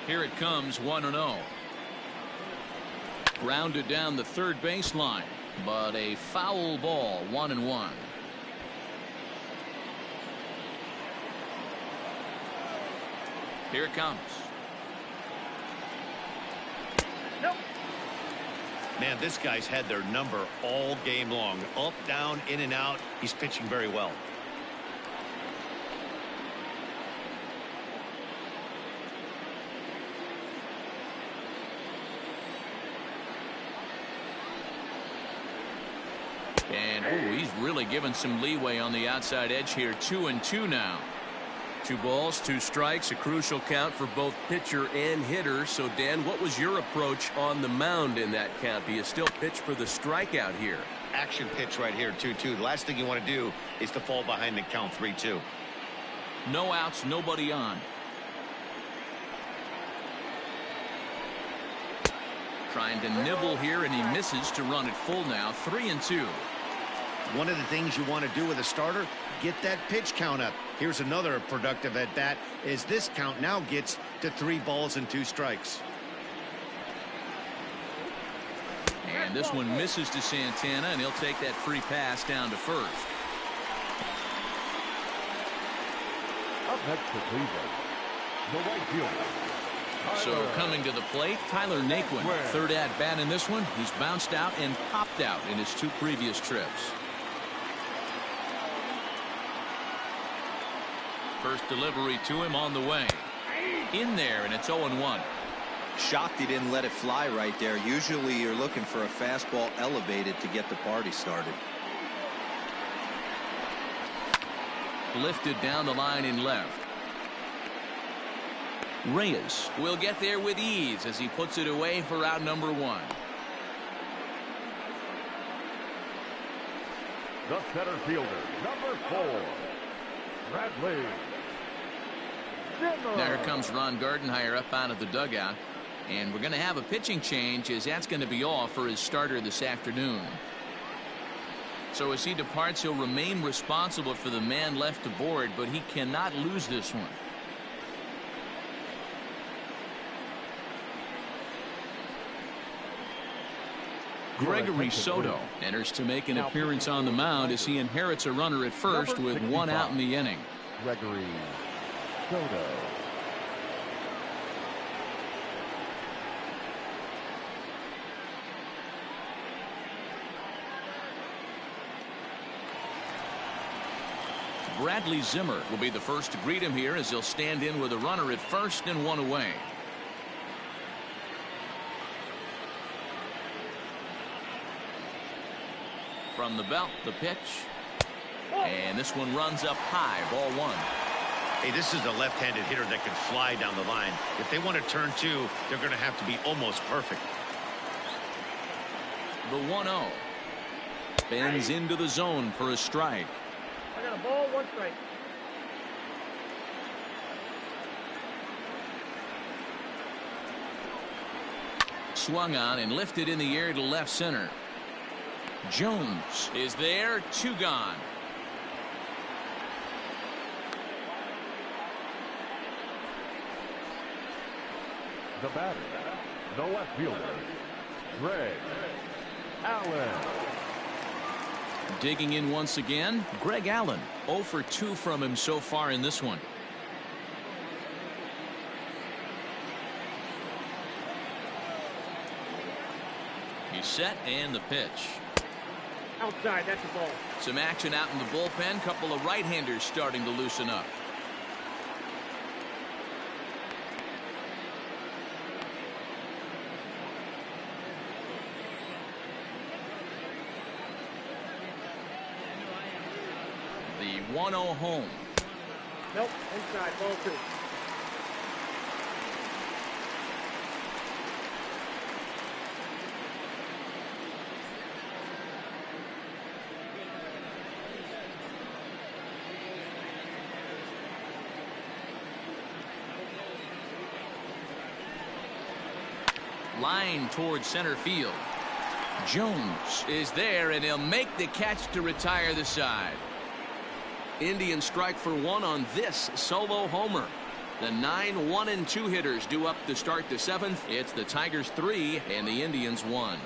Here it comes, 1-0. Grounded down the third baseline, but a foul ball, 1-1. Here it comes. Nope. Man, this guy's had their number all game long. Up, down, in and out. He's pitching very well. And he's really given some leeway on the outside edge here. 2-2 now. 2 balls, 2 strikes, a crucial count for both pitcher and hitter. So, Dan, what was your approach on the mound in that count? Do you still pitch for the strikeout here? Action pitch right here, 2-2. The last thing you want to do is to fall behind and count 3-2. No outs, nobody on. Trying to nibble here, and he misses to run it full now. 3-2. One of the things you want to do with a starter, get that pitch count up. Here's another productive at bat as this count now gets to 3 balls and 2 strikes. And this one misses to Santana, and he'll take that free pass down to first. Up next for Cleveland, the right fielder. So coming to the plate, Tyler Naquin. Third at bat in this one. He's bounced out and popped out in his 2 previous trips. First delivery to him on the way. In there, and it's 0-1. Shocked he didn't let it fly right there. Usually you're looking for a fastball elevated to get the party started. Lifted down the line in left. Reyes will get there with ease as he puts it away for out number 1. The center fielder, number 4, Bradley. Now here comes Ron Gardenhire up out of the dugout, and we're going to have a pitching change as that's going to be all for his starter this afternoon. So as he departs, he'll remain responsible for the man left to board, but he cannot lose this one. Gregory Soto enters to make an appearance on the mound as he inherits a runner at first with 1 out in the inning. Gregory Soto. Bradley Zimmer will be the first to greet him here as he'll stand in with a runner at first and 1 away. From the belt, the pitch. And this one runs up high, ball 1. Hey, this is a left-handed hitter that can fly down the line. If they want to turn 2, they're going to have to be almost perfect. The 1-0. Bends into the zone for a strike. I got a ball, 1 strike. Swung on and lifted in the air to left center. Jones is there, 2 gone. The batter, the left fielder, Greg Allen. Digging in once again, Greg Allen. 0 for 2 from him so far in this one. He's set and the pitch. Outside, that's a ball. Some action out in the bullpen. Couple of right-handers starting to loosen up. The 1-0 home. Nope, inside, ball 2. Line towards center field. Jones is there, and he'll make the catch to retire the side. Indians strike for 1 on this solo homer. The 9 1-2 hitters due up to start the 7th. It's the Tigers 3 and the Indians 1.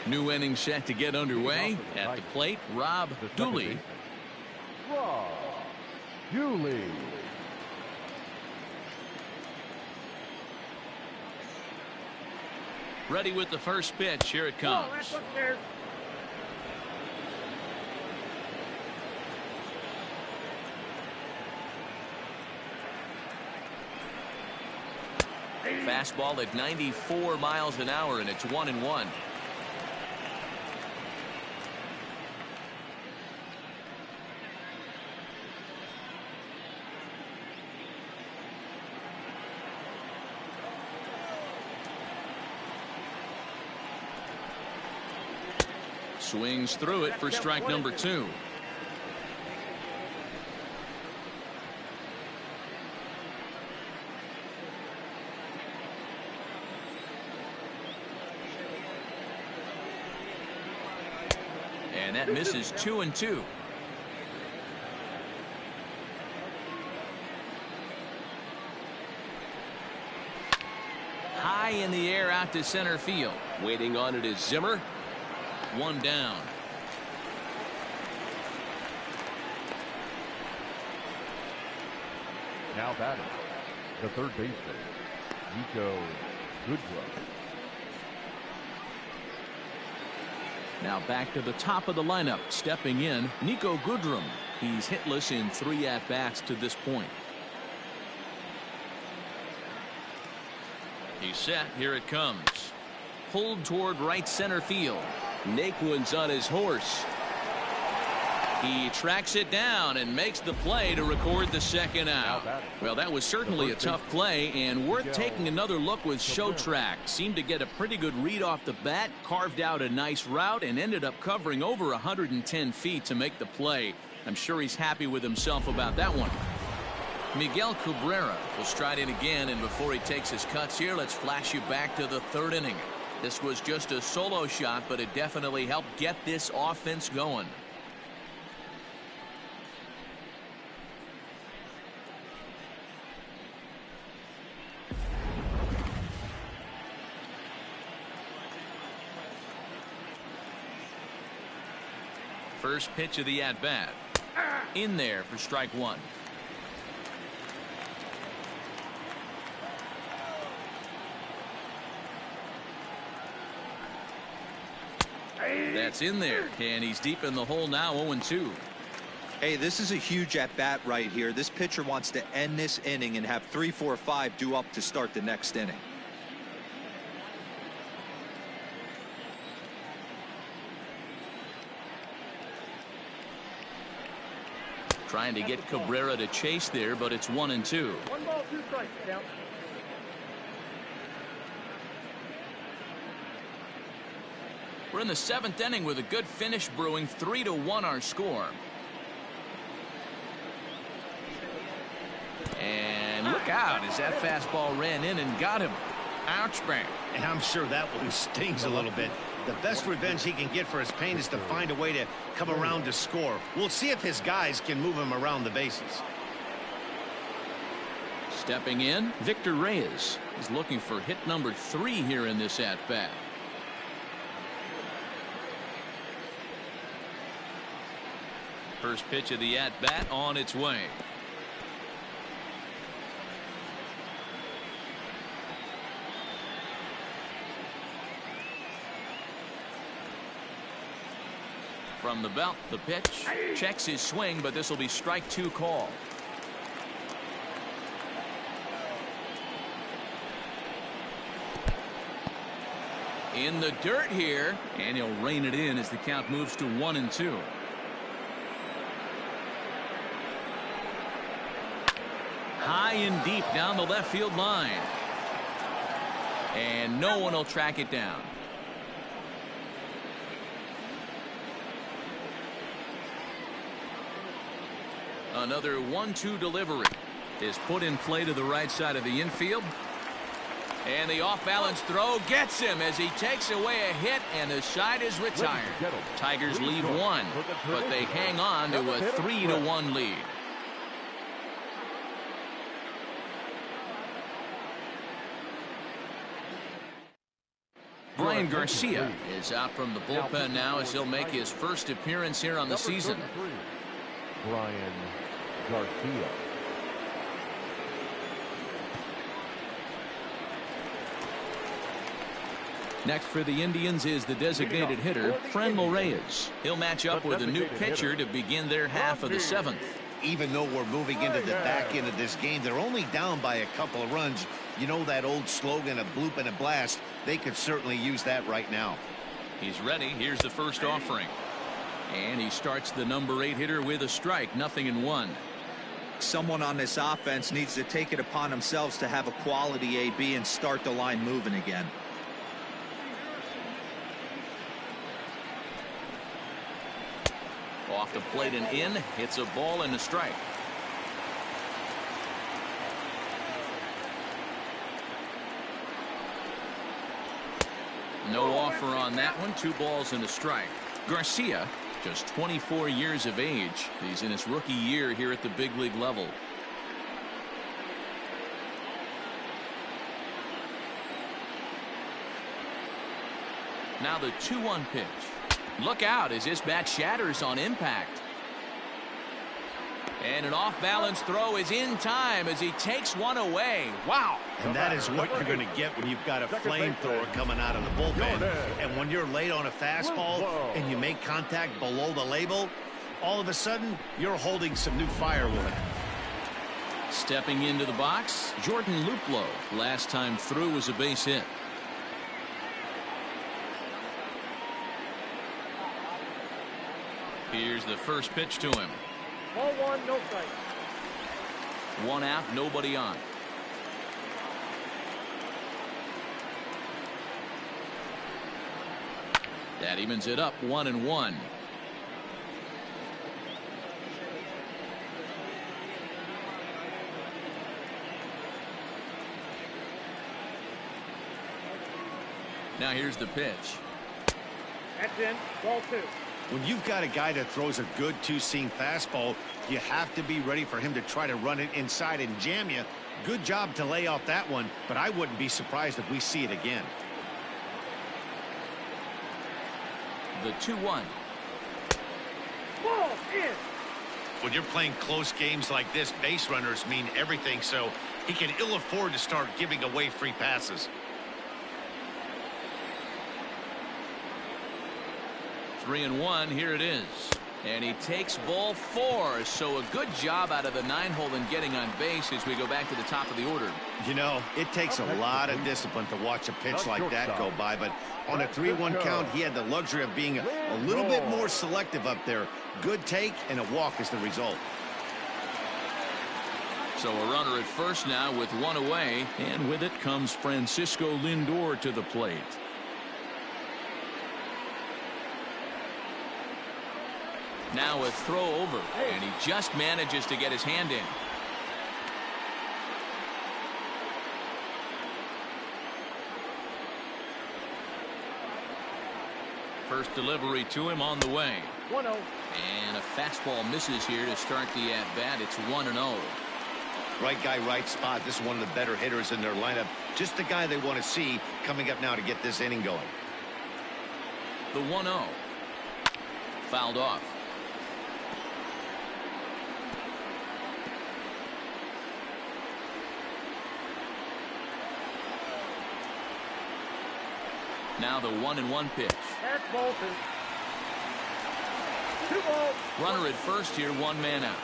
New inning set to get underway. At the plate, Rob Dooley. Rob Dooley. Ready with the first pitch. Here it comes. Oh, that's upstairs. Fastball at 94 miles an hour, and it's 1-1. Swings through it for strike number 2. And that misses 2-2. High in the air out to center field. Waiting on it is Zimmer. 1 down. Now batting, the third baseman, Nico Goodrum. Now back to the top of the lineup. Stepping in, Nico Goodrum. He's hitless in 3 at-bats to this point. He's set. Here it comes. Pulled toward right center field. Naquin's on his horse. He tracks it down and makes the play to record the second out. Well, that was certainly a tough play and worth taking another look with Show Track. Seemed to get a pretty good read off the bat, carved out a nice route, and ended up covering over 110 feet to make the play. I'm sure he's happy with himself about that one. Miguel Cabrera will stride in again, and before he takes his cuts here, let's flash you back to the 3rd inning. This was just a solo shot, but it definitely helped get this offense going. First pitch of the at-bat. In there for strike 1. That's in there, and he's deep in the hole now. 0-2. Hey, this is a huge at-bat right here. This pitcher wants to end this inning and have 3, 4, 5 due up to start the next inning. Trying to get Cabrera to chase there, but it's 1-2. 1 ball, 2 strikes. Down. We're in the 7th inning with a good finish brewing. 3-1 our score. And look out as that fastball ran in and got him. Ouch, bang. And I'm sure that one stings a little bit. The best revenge he can get for his pain is to find a way to come around to score. We'll see if his guys can move him around the bases. Stepping in, Victor Reyes is looking for hit number 3 here in this at-bat. First pitch of the at-bat on its way. From the belt, the pitch. Checks his swing, but this will be strike 2 call. In the dirt here, and he'll rein it in as the count moves to 1-2. High and deep down the left field line. And no one will track it down. Another 1-2 delivery is put in play to the right side of the infield. And the off-balance throw gets him as he takes away a hit, and the side is retired. Tigers lead 1, but they hang on to a 3-1 lead. Brian Garcia is out from the bullpen now as he'll make his first appearance here on the season. Brian Garcia. Next for the Indians is the designated hitter, Franmil Reyes. He'll match up with a new pitcher to begin their half of the 7th. Even though we're moving into the back end of this game, they're only down by a couple of runs. You know that old slogan, a bloop and a blast. They could certainly use that right now. He's ready. Here's the first offering. And he starts the number 8 hitter with a strike. 0-1. Someone on this offense needs to take it upon themselves to have a quality AB and start the line moving again. Off the plate and in. Hits a ball and a strike. No offer on that one. 2 balls and a strike. Garcia, just 24 years of age. He's in his rookie year here at the big league level. Now the 2-1 pitch. Look out as this bat shatters on impact. And an off-balance throw is in time as he takes one away. Wow. And that is what you're going to get when you've got a flamethrower coming out of the bullpen. And when you're late on a fastball and you make contact below the label, all of a sudden you're holding some new firewood. Stepping into the box, Jordan Luplow. Last time through was a base hit. Here's the first pitch to him. Ball 1, no strike. 1 out, nobody on. That evens it up, 1-1. Now here's the pitch. That's in. Ball 2. When you've got a guy that throws a good 2-seam fastball, you have to be ready for him to try to run it inside and jam you. Good job to lay off that one, but I wouldn't be surprised if we see it again. The 2-1. Ball in. When you're playing close games like this, base runners mean everything, so he can ill afford to start giving away free passes. 3-1, here it is. And he takes ball 4. So a good job out of the 9-hole in getting on base as we go back to the top of the order. You know, it takes a lot of discipline to watch a pitch like that go by, but on a 3-1 count, he had the luxury of being a little bit more selective up there. Good take and a walk is the result. So a runner at first now with one away, and with it comes Francisco Lindor to the plate. Now a throw over, and he just manages to get his hand in. First delivery to him on the way. 1-0. And a fastball misses here to start the at-bat. It's 1-0. Right guy, right spot. This is one of the better hitters in their lineup. Just the guy they want to see coming up now to get this inning going. The 1-0. Fouled off. Now the 1-1 pitch. That's ball 2. 2 balls. Runner at first here, one man out.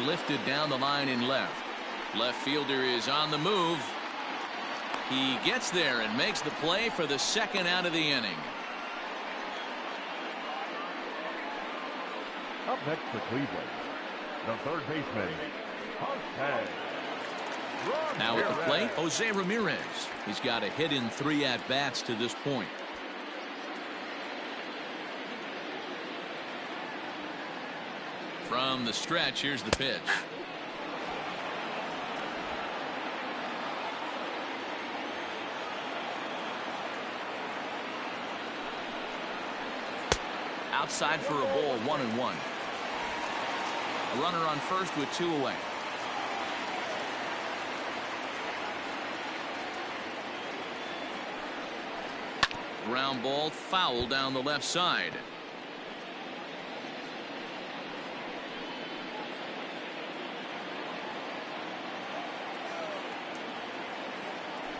Lifted down the line in left. Left fielder is on the move. He gets there and makes the play for the second out of the inning. Up next for Cleveland, the third baseman, Jose. Now at the plate, Jose Ramirez. He's got a hit in 3 at-bats to this point. From the stretch, here's the pitch. Outside for a ball, 1-1. A runner on first with 2 away. Ground ball foul down the left side.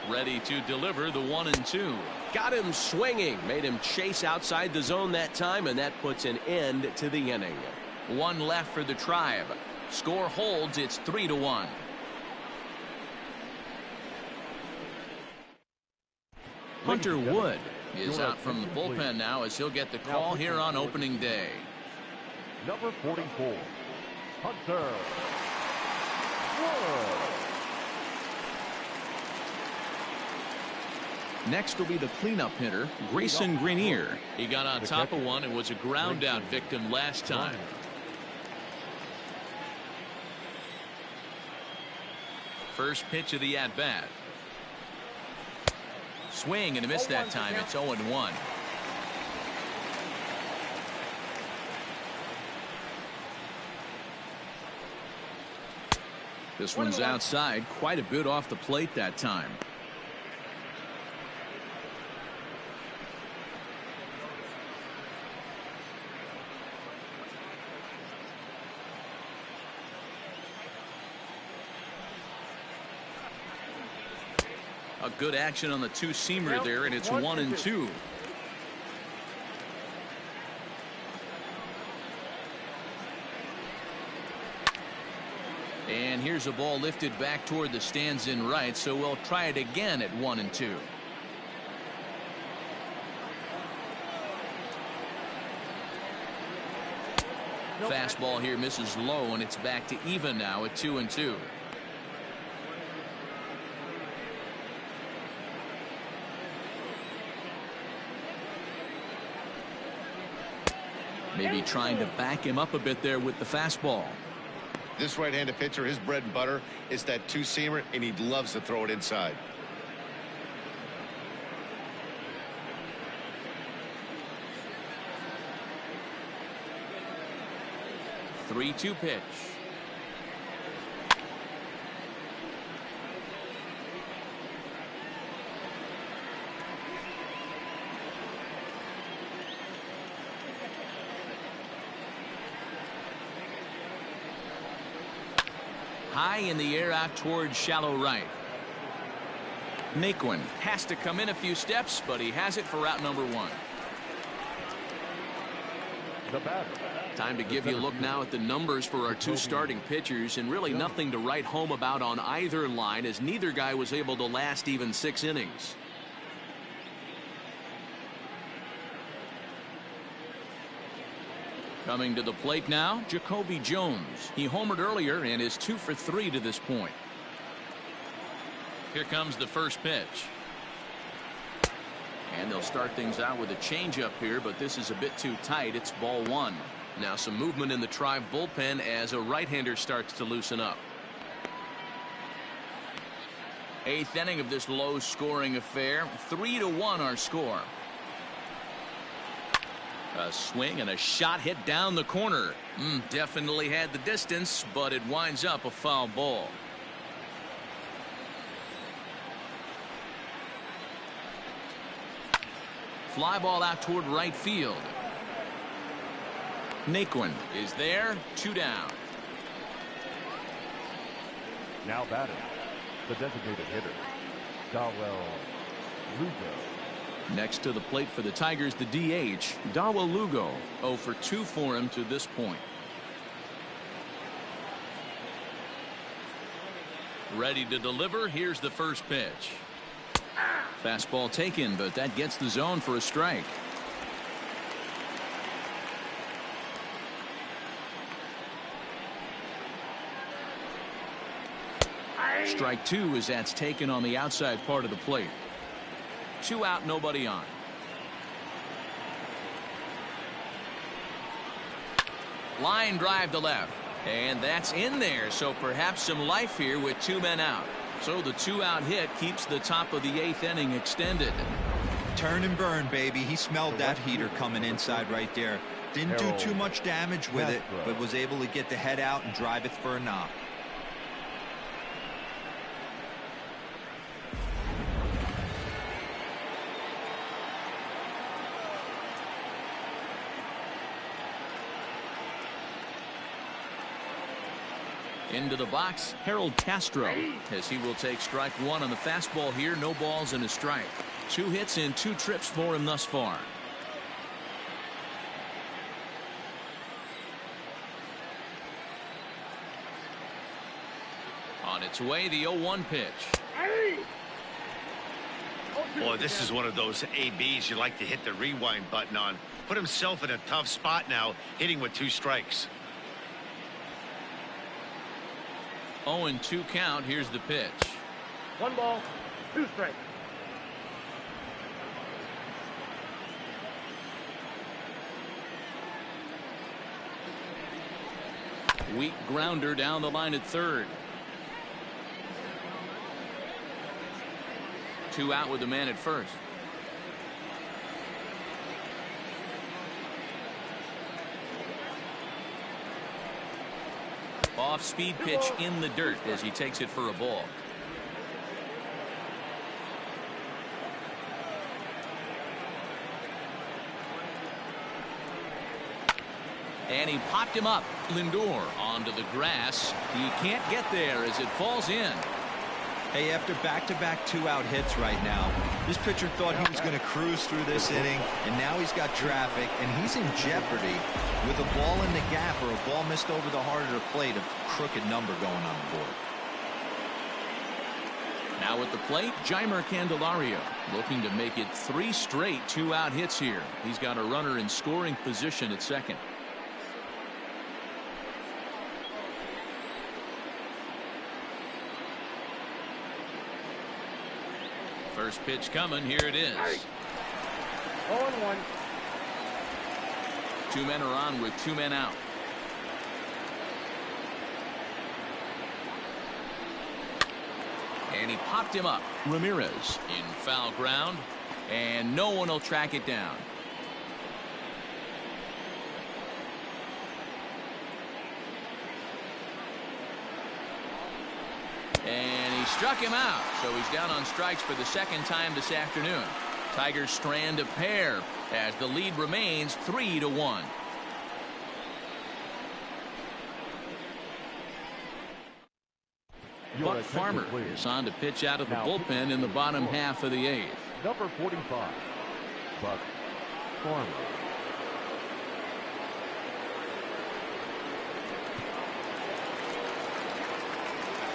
Ready to deliver the 1-2. Got him swinging, made him chase outside the zone that time, and that puts an end to the inning. 1 left for the Tribe. Score holds. It's 3-1. Hunter Wood is out from the bullpen now as he'll get the call here on opening day. Number 44, Hunter Wood. Next will be the cleanup hitter, Grayson Grenier. He got on top of one and was a ground out victim last time. First pitch of the at-bat. Swing and a miss that time. It's 0-1. This one's outside, quite a bit off the plate that time. 'A good action on the 2-seamer there, and it's 1-2. And here's a ball lifted back toward the stands in right, so we'll try it again at 1-2. Fastball here misses low, and it's back to even now at 2-2. Maybe trying to back him up a bit there with the fastball. This right-handed pitcher, his bread and butter is that 2-seamer, and he loves to throw it inside. Three-two pitch. High in the air out towards shallow right. Naquin has to come in a few steps, but he has it for route number 1. The batter. Time to give you a look now at the numbers for our 2 starting pitchers, and really nothing to write home about on either line, as neither guy was able to last even 6 innings. Coming to the plate now, Jacoby Jones. He homered earlier and is 2 for 3 to this point. Here comes the first pitch. And they'll start things out with a changeup here, but this is a bit too tight. It's ball 1. Now some movement in the Tribe bullpen as a right-hander starts to loosen up. 8th inning of this low-scoring affair. 3-1 our score. A swing and a shot hit down the corner. Definitely had the distance, but it winds up a foul ball. Fly ball out toward right field. Naquin is there. 2 down. Now batting, the designated hitter, Dawel Lugo. Next to the plate for the Tigers, the DH, Dawel Lugo. 0 for 2 for him to this point. Ready to deliver. Here's the first pitch. Fastball taken, but that gets the zone for a strike. Strike 2 as that's taken on the outside part of the plate. 2 out, nobody on. Line drive to left, and that's in there, so perhaps some life here with 2 men out. So the 2-out hit keeps the top of the 8th inning extended. Turn and burn, baby. He smelled that heater coming inside right there. Didn't do too much damage with it, but was able to get the head out and drive it for a knock. Into the box, Harold Castro, as he will take strike 1 on the fastball here. No balls and a strike. 2 hits and 2 trips for him thus far. On its way, the 0-1 pitch. Boy, this is one of those ABs you like to hit the rewind button on. Put himself in a tough spot now, hitting with 2 strikes. 0-2 count. Here's the pitch. 1 ball, 2 strikes. Weak grounder down the line at third. 2 out with the man at first. Off-speed pitch in the dirt as he takes it for a ball. And he popped him up. Lindor onto the grass. He can't get there as it falls in. Hey, after back-to-back 2-out hits right now, this pitcher thought he was going to cruise through this inning, and now he's got traffic, and he's in jeopardy with a ball in the gap or a ball missed over the heart of the plate, a crooked number going on the board. Now at the plate, Jeimer Candelario looking to make it 3 straight 2-out hits here. He's got a runner in scoring position at second. First pitch coming. Here it is. 0-1. 2 men are on with 2 men out. And he popped him up. Ramirez in foul ground, and no one will track it down. And he struck him out, so he's down on strikes for the 2nd time this afternoon. Tigers strand a pair as the lead remains 3-1. Buck Farmer is on to pitch out of the bullpen in the bottom half of the 8th. Number 45, Buck Farmer.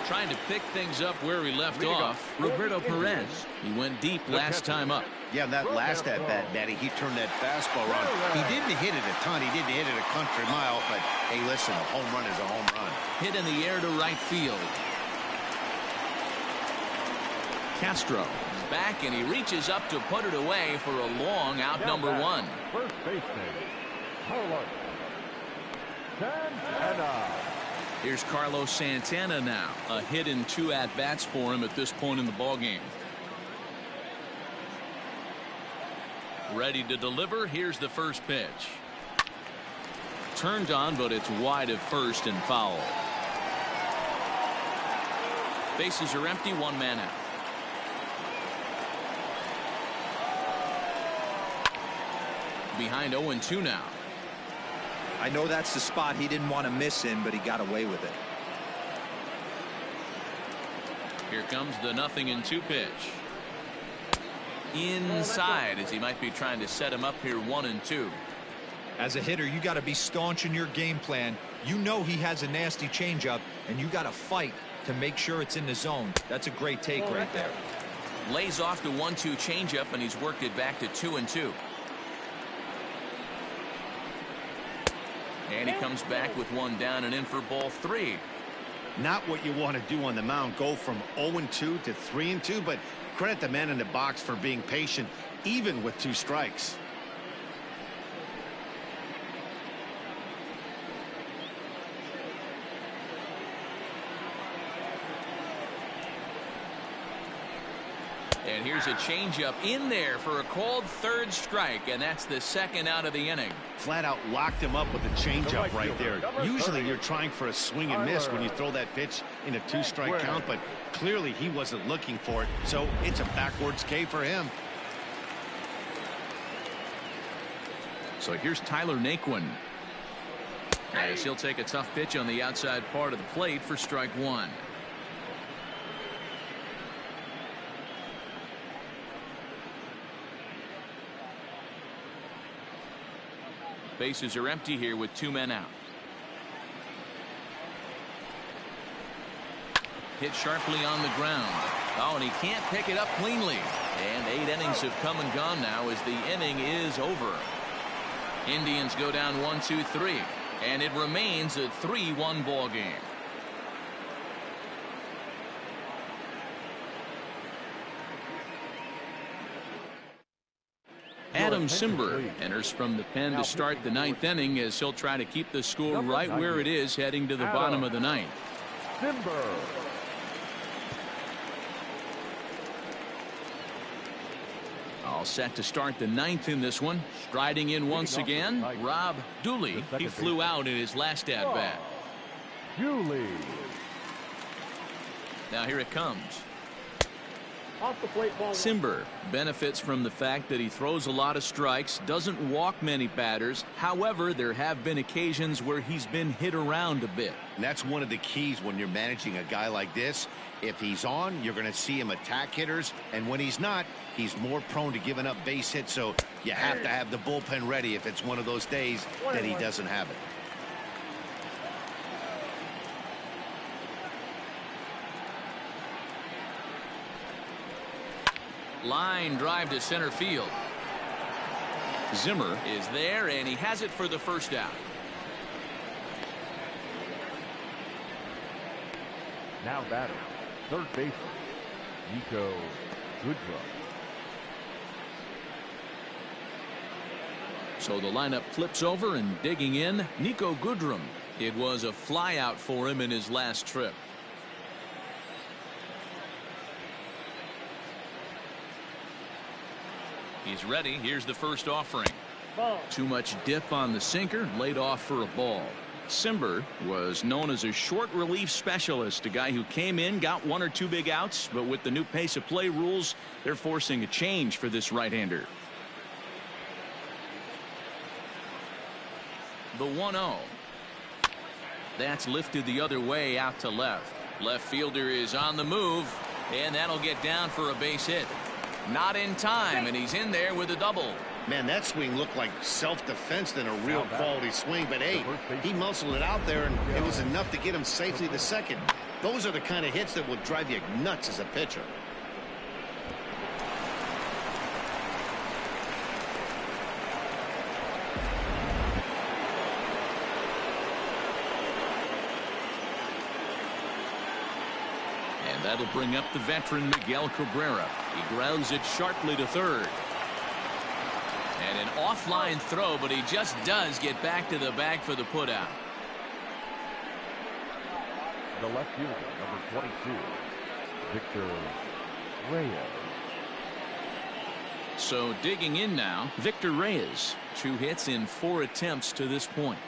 Trying to pick things up where he left off. Roberto Perez. He went deep last time up. Yeah, that last at-bat, Matty, he turned that fastball around. He didn't hit it a ton. He didn't hit it a country mile, but, hey, listen, a home run is a home run. Hit in the air to right field. Castro is back, and he reaches up to put it away for a long out number one. First baseman, Carlos Santana. Here's Carlos Santana now. A hit in 2 at-bats for him at this point in the ballgame. Ready to deliver. Here's the first pitch. Turned on, but it's wide of first and foul. Bases are empty, 1 man out. Behind 0-2 now. I know that's the spot he didn't want to miss in, but he got away with it. Here comes the 0-2 pitch. Inside, as he might be trying to set him up here 1-2. As a hitter, you got to be staunch in your game plan. You know he has a nasty changeup, and you got to fight to make sure it's in the zone. That's a great take right there. Lays off the 1-2 changeup, and he's worked it back to 2-2. And he comes back with 1 down and in for ball 3. Not what you want to do on the mound, go from 0-2 to 3-2, but credit the man in the box for being patient, even with 2 strikes. And here's a changeup in there for a called 3rd strike, and that's the 2nd out of the inning. Flat out locked him up with a changeup right there. Usually you're trying for a swing and miss when you throw that pitch in a 2-strike count, but clearly he wasn't looking for it, so it's a backwards K for him. So here's Tyler Naquin, as he'll take a tough pitch on the outside part of the plate for strike 1. Bases are empty here with 2 men out. Hit sharply on the ground. Oh, and he can't pick it up cleanly. And 8 innings have come and gone now as the inning is over. Indians go down 1-2-3, and it remains a 3-1 ball game. Adam Simber enters from the pen to start the 9th inning, as he'll try to keep the score right where it is heading to the bottom of the 9th. Simber. All set to start the 9th in this one. Striding in once again, Rob Dooley. He flew out in his last at-bat. Dooley. Now here it comes. Off the plate, ball 1. Simber benefits from the fact that he throws a lot of strikes, doesn't walk many batters. However, there have been occasions where he's been hit around a bit. And that's one of the keys when you're managing a guy like this. If he's on, you're going to see him attack hitters, and when he's not, he's more prone to giving up base hits, so you have to have the bullpen ready if it's one of those days that he doesn't have it. Line drive to center field. Zimmer is there, and he has it for the 1st out. Now batter, 3rd baseman, Nico Goodrum. So the lineup flips over, and digging in, Nico Goodrum. It was a flyout for him in his last trip. He's ready. Here's the first offering. Ball. Too much dip on the sinker, laid off for a ball. Simber was known as a short relief specialist, a guy who came in, got 1 or 2 big outs, but with the new pace of play rules, they're forcing a change for this right-hander. The 1-0. That's lifted the other way out to left. Left fielder is on the move, and that'll get down for a base hit. Not in time, and he's in there with a double. Man, that swing looked like self-defense than a real quality swing, but hey, he muscled it out there, and it was enough to get him safely to second. Those are the kind of hits that will drive you nuts as a pitcher. That'll bring up the veteran Miguel Cabrera. He grounds it sharply to third. And an offline throw, but he just does get back to the bag for the putout. The left fielder, number 22, Victor Reyes. So digging in now, Victor Reyes. 2 hits in 4 attempts to this point.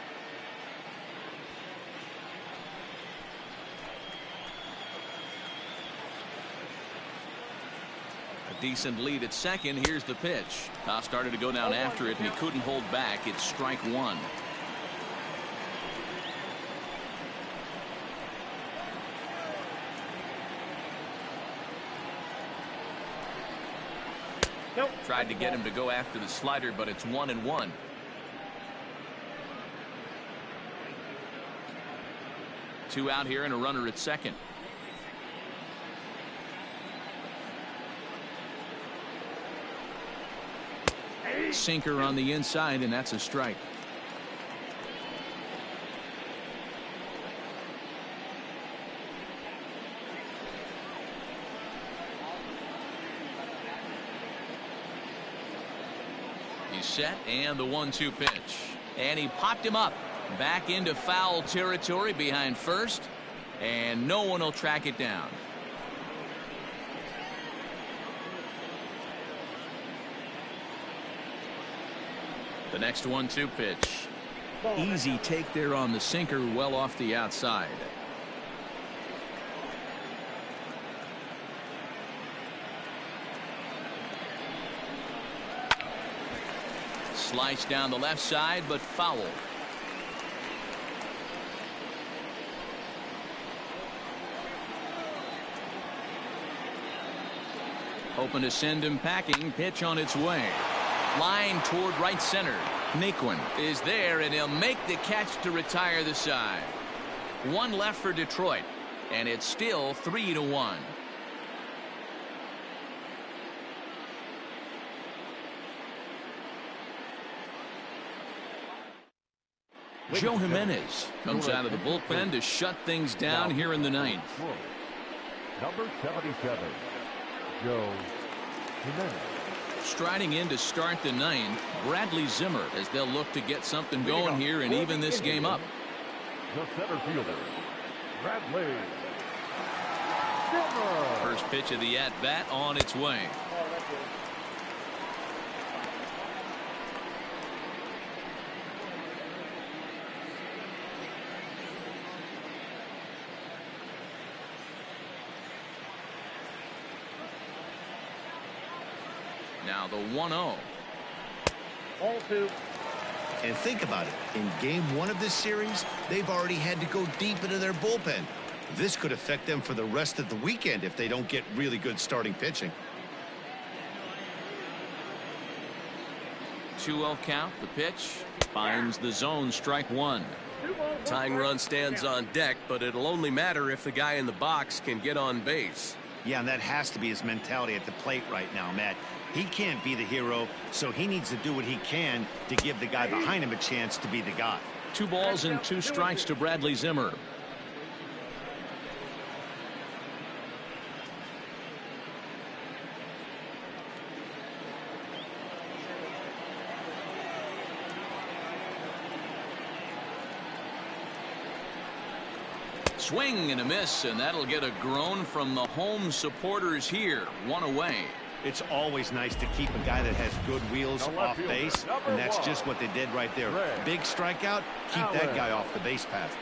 A decent lead at second. Here's the pitch. Toss started to go down after it, and he couldn't hold back. It's strike 1. Nope. Tried to get him to go after the slider, but it's 1-1. Two out here and a runner at second. Sinker on the inside, and that's a strike. He's set, and the 1-2 pitch. And he popped him up. Back into foul territory behind first, and no one will track it down. The next 1-2 pitch. Easy take there on the sinker, well off the outside. Sliced down the left side, but foul. Hoping to send him packing. Pitch on its way. Line toward right center. Naquin is there, and he'll make the catch to retire the side. 1 left for Detroit, and it's still 3-1. Joe Jimenez comes out of the bullpen to shut things down here in the 9th. Number 77, Joe Jimenez. Striding in to start the 9th, Bradley Zimmer, as they'll look to get something going here and even this game up. The center fielder, Bradley Zimmer. First pitch of the at-bat on its way. Now the 1-0. All 2. And think about it. In game 1 of this series, they've already had to go deep into their bullpen. This could affect them for the rest of the weekend if they don't get really good starting pitching. 2-0 count. The pitch finds the zone. Strike 1. Tying run stands on deck, but it'll only matter if the guy in the box can get on base. Yeah, and that has to be his mentality at the plate right now, Matt. He can't be the hero, so he needs to do what he can to give the guy behind him a chance to be the guy. 2 balls and 2 strikes to Bradley Zimmer. Swing and a miss, and that'll get a groan from the home supporters here. 1 away. It's always nice to keep a guy that has good wheels off base, and that's just what they did right there. Big strikeout, keep that guy off the base path.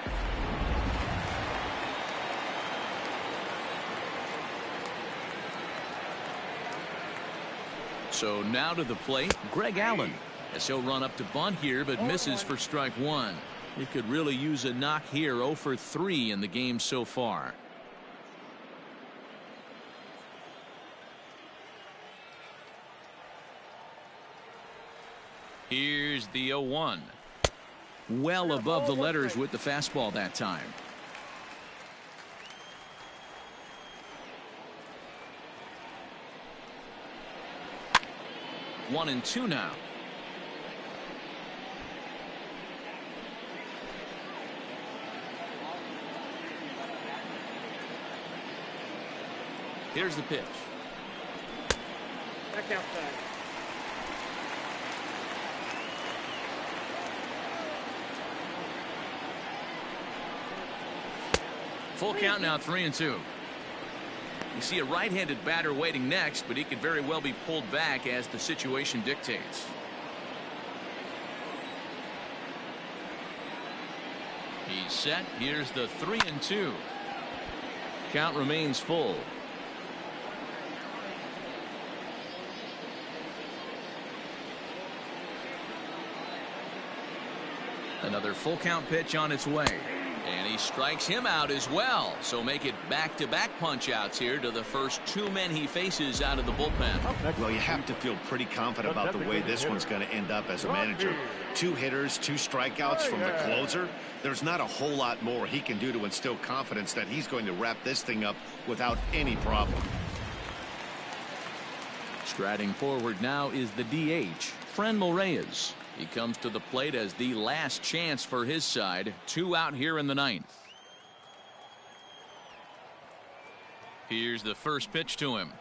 So now to the plate, Greg Allen, as he'll run up to bunt here, but misses for strike 1. He could really use a knock here. 0 for 3 in the game so far. Here's the 0-1. Well above the letters with the fastball that time. 1-2 now. Here's the pitch. Back outside. Full count now, 3-2. You see a right-handed batter waiting next, but he could very well be pulled back as the situation dictates. He's set. Here's the 3-2. Count remains full. Another full count pitch on its way. And he strikes him out as well. So make it back-to-back punch-outs here to the first two men he faces out of the bullpen. Well, you have to feel pretty confident about the way this one's going to end up as a manager. 2 hitters, 2 strikeouts from the closer. There's not a whole lot more he can do to instill confidence that he's going to wrap this thing up without any problem. Striding forward now is the DH, Franmil Reyes. He comes to the plate as the last chance for his side. 2 out here in the 9th. Here's the first pitch to him.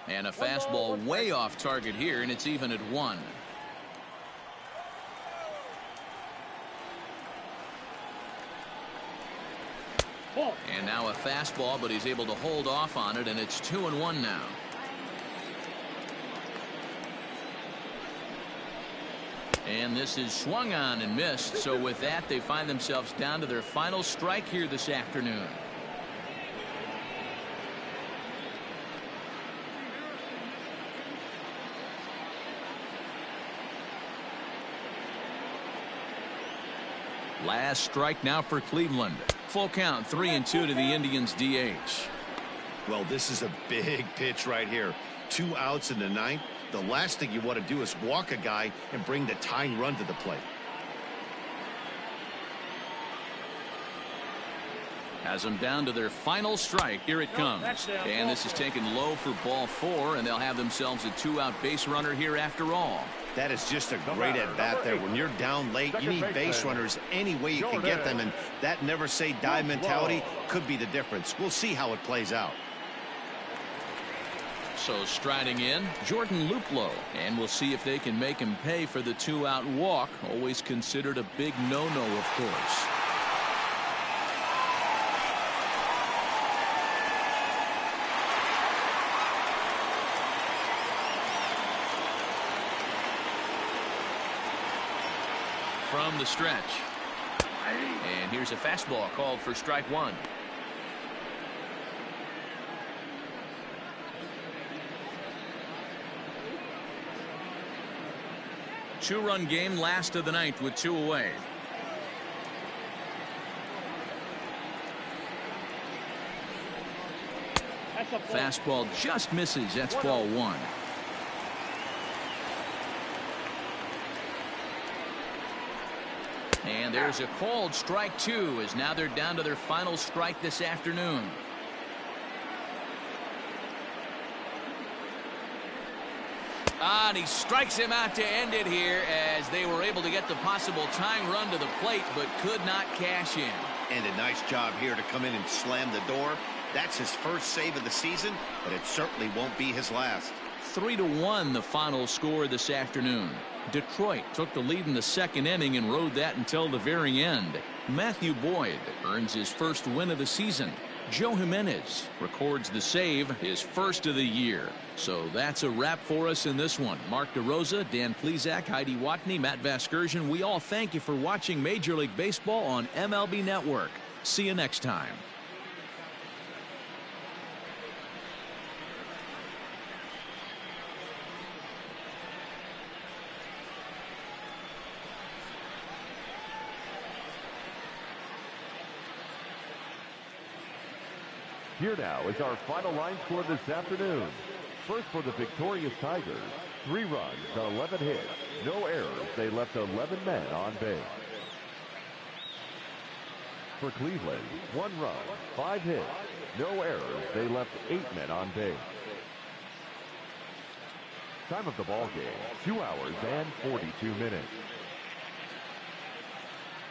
And a fastball way off target here, and it's even at 1. And now a fastball, but he's able to hold off on it, and it's 2-1 now. And this is swung on and missed. So with that, they find themselves down to their final strike here this afternoon. Last strike now for Cleveland. Full count, 3-2 to the Indians DH. Well, this is a big pitch right here. 2 outs in the 9th. The last thing you want to do is walk a guy and bring the tying run to the plate. Has them down to their final strike. Here it comes. And this is taken low for ball 4, and they'll have themselves a 2-out base runner here after all. That is just a great at-bat there. When you're down late, you need base runners any way you can get them, and that never-say-die mentality could be the difference. We'll see how it plays out. So striding in, Jordan Luplow, and we'll see if they can make him pay for the 2-out walk. Always considered a big no-no, of course. From the stretch. And here's a fastball called for strike 1. Two-run game, last of the 9th with 2 away. Fastball just misses. That's ball 1. And there's a called strike 2, as now they're down to their final strike this afternoon. And he strikes him out to end it here, as they were able to get the possible tying run to the plate, but could not cash in. And a nice job here to come in and slam the door. That's his first save of the season, but it certainly won't be his last. 3-1 the final score this afternoon. Detroit took the lead in the 2nd inning and rode that until the very end. Matthew Boyd earns his first win of the season. Joe Jimenez records the save, his first of the year. So that's a wrap for us in this one. Mark DeRosa, Dan Plesac, Heidi Watney, Matt Vasgersian. We all thank you for watching Major League Baseball on MLB Network. See you next time. Here now is our final line score this afternoon. First for the victorious Tigers, 3 runs, 11 hits, no errors. They left 11 men on base. For Cleveland, 1 run, 5 hits, no errors. They left 8 men on base. Time of the ball game, 2 hours and 42 minutes.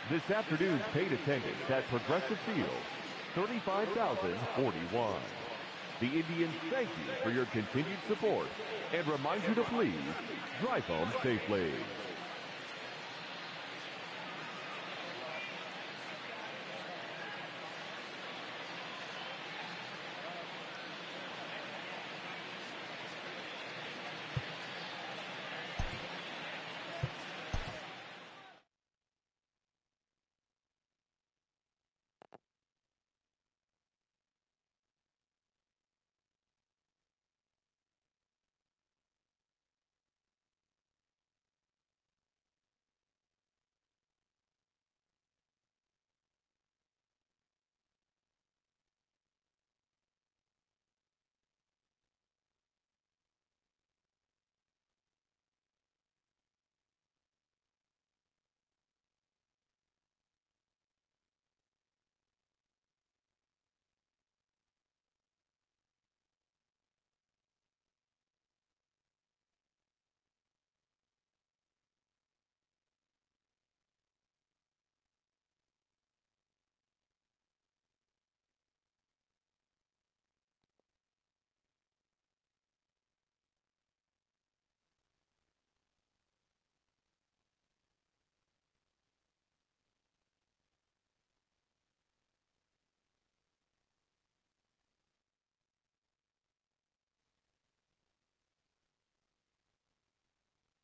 This afternoon's paid attendance at Progressive Field, 35,041. The Indians thank you for your continued support and remind you to please drive home safely.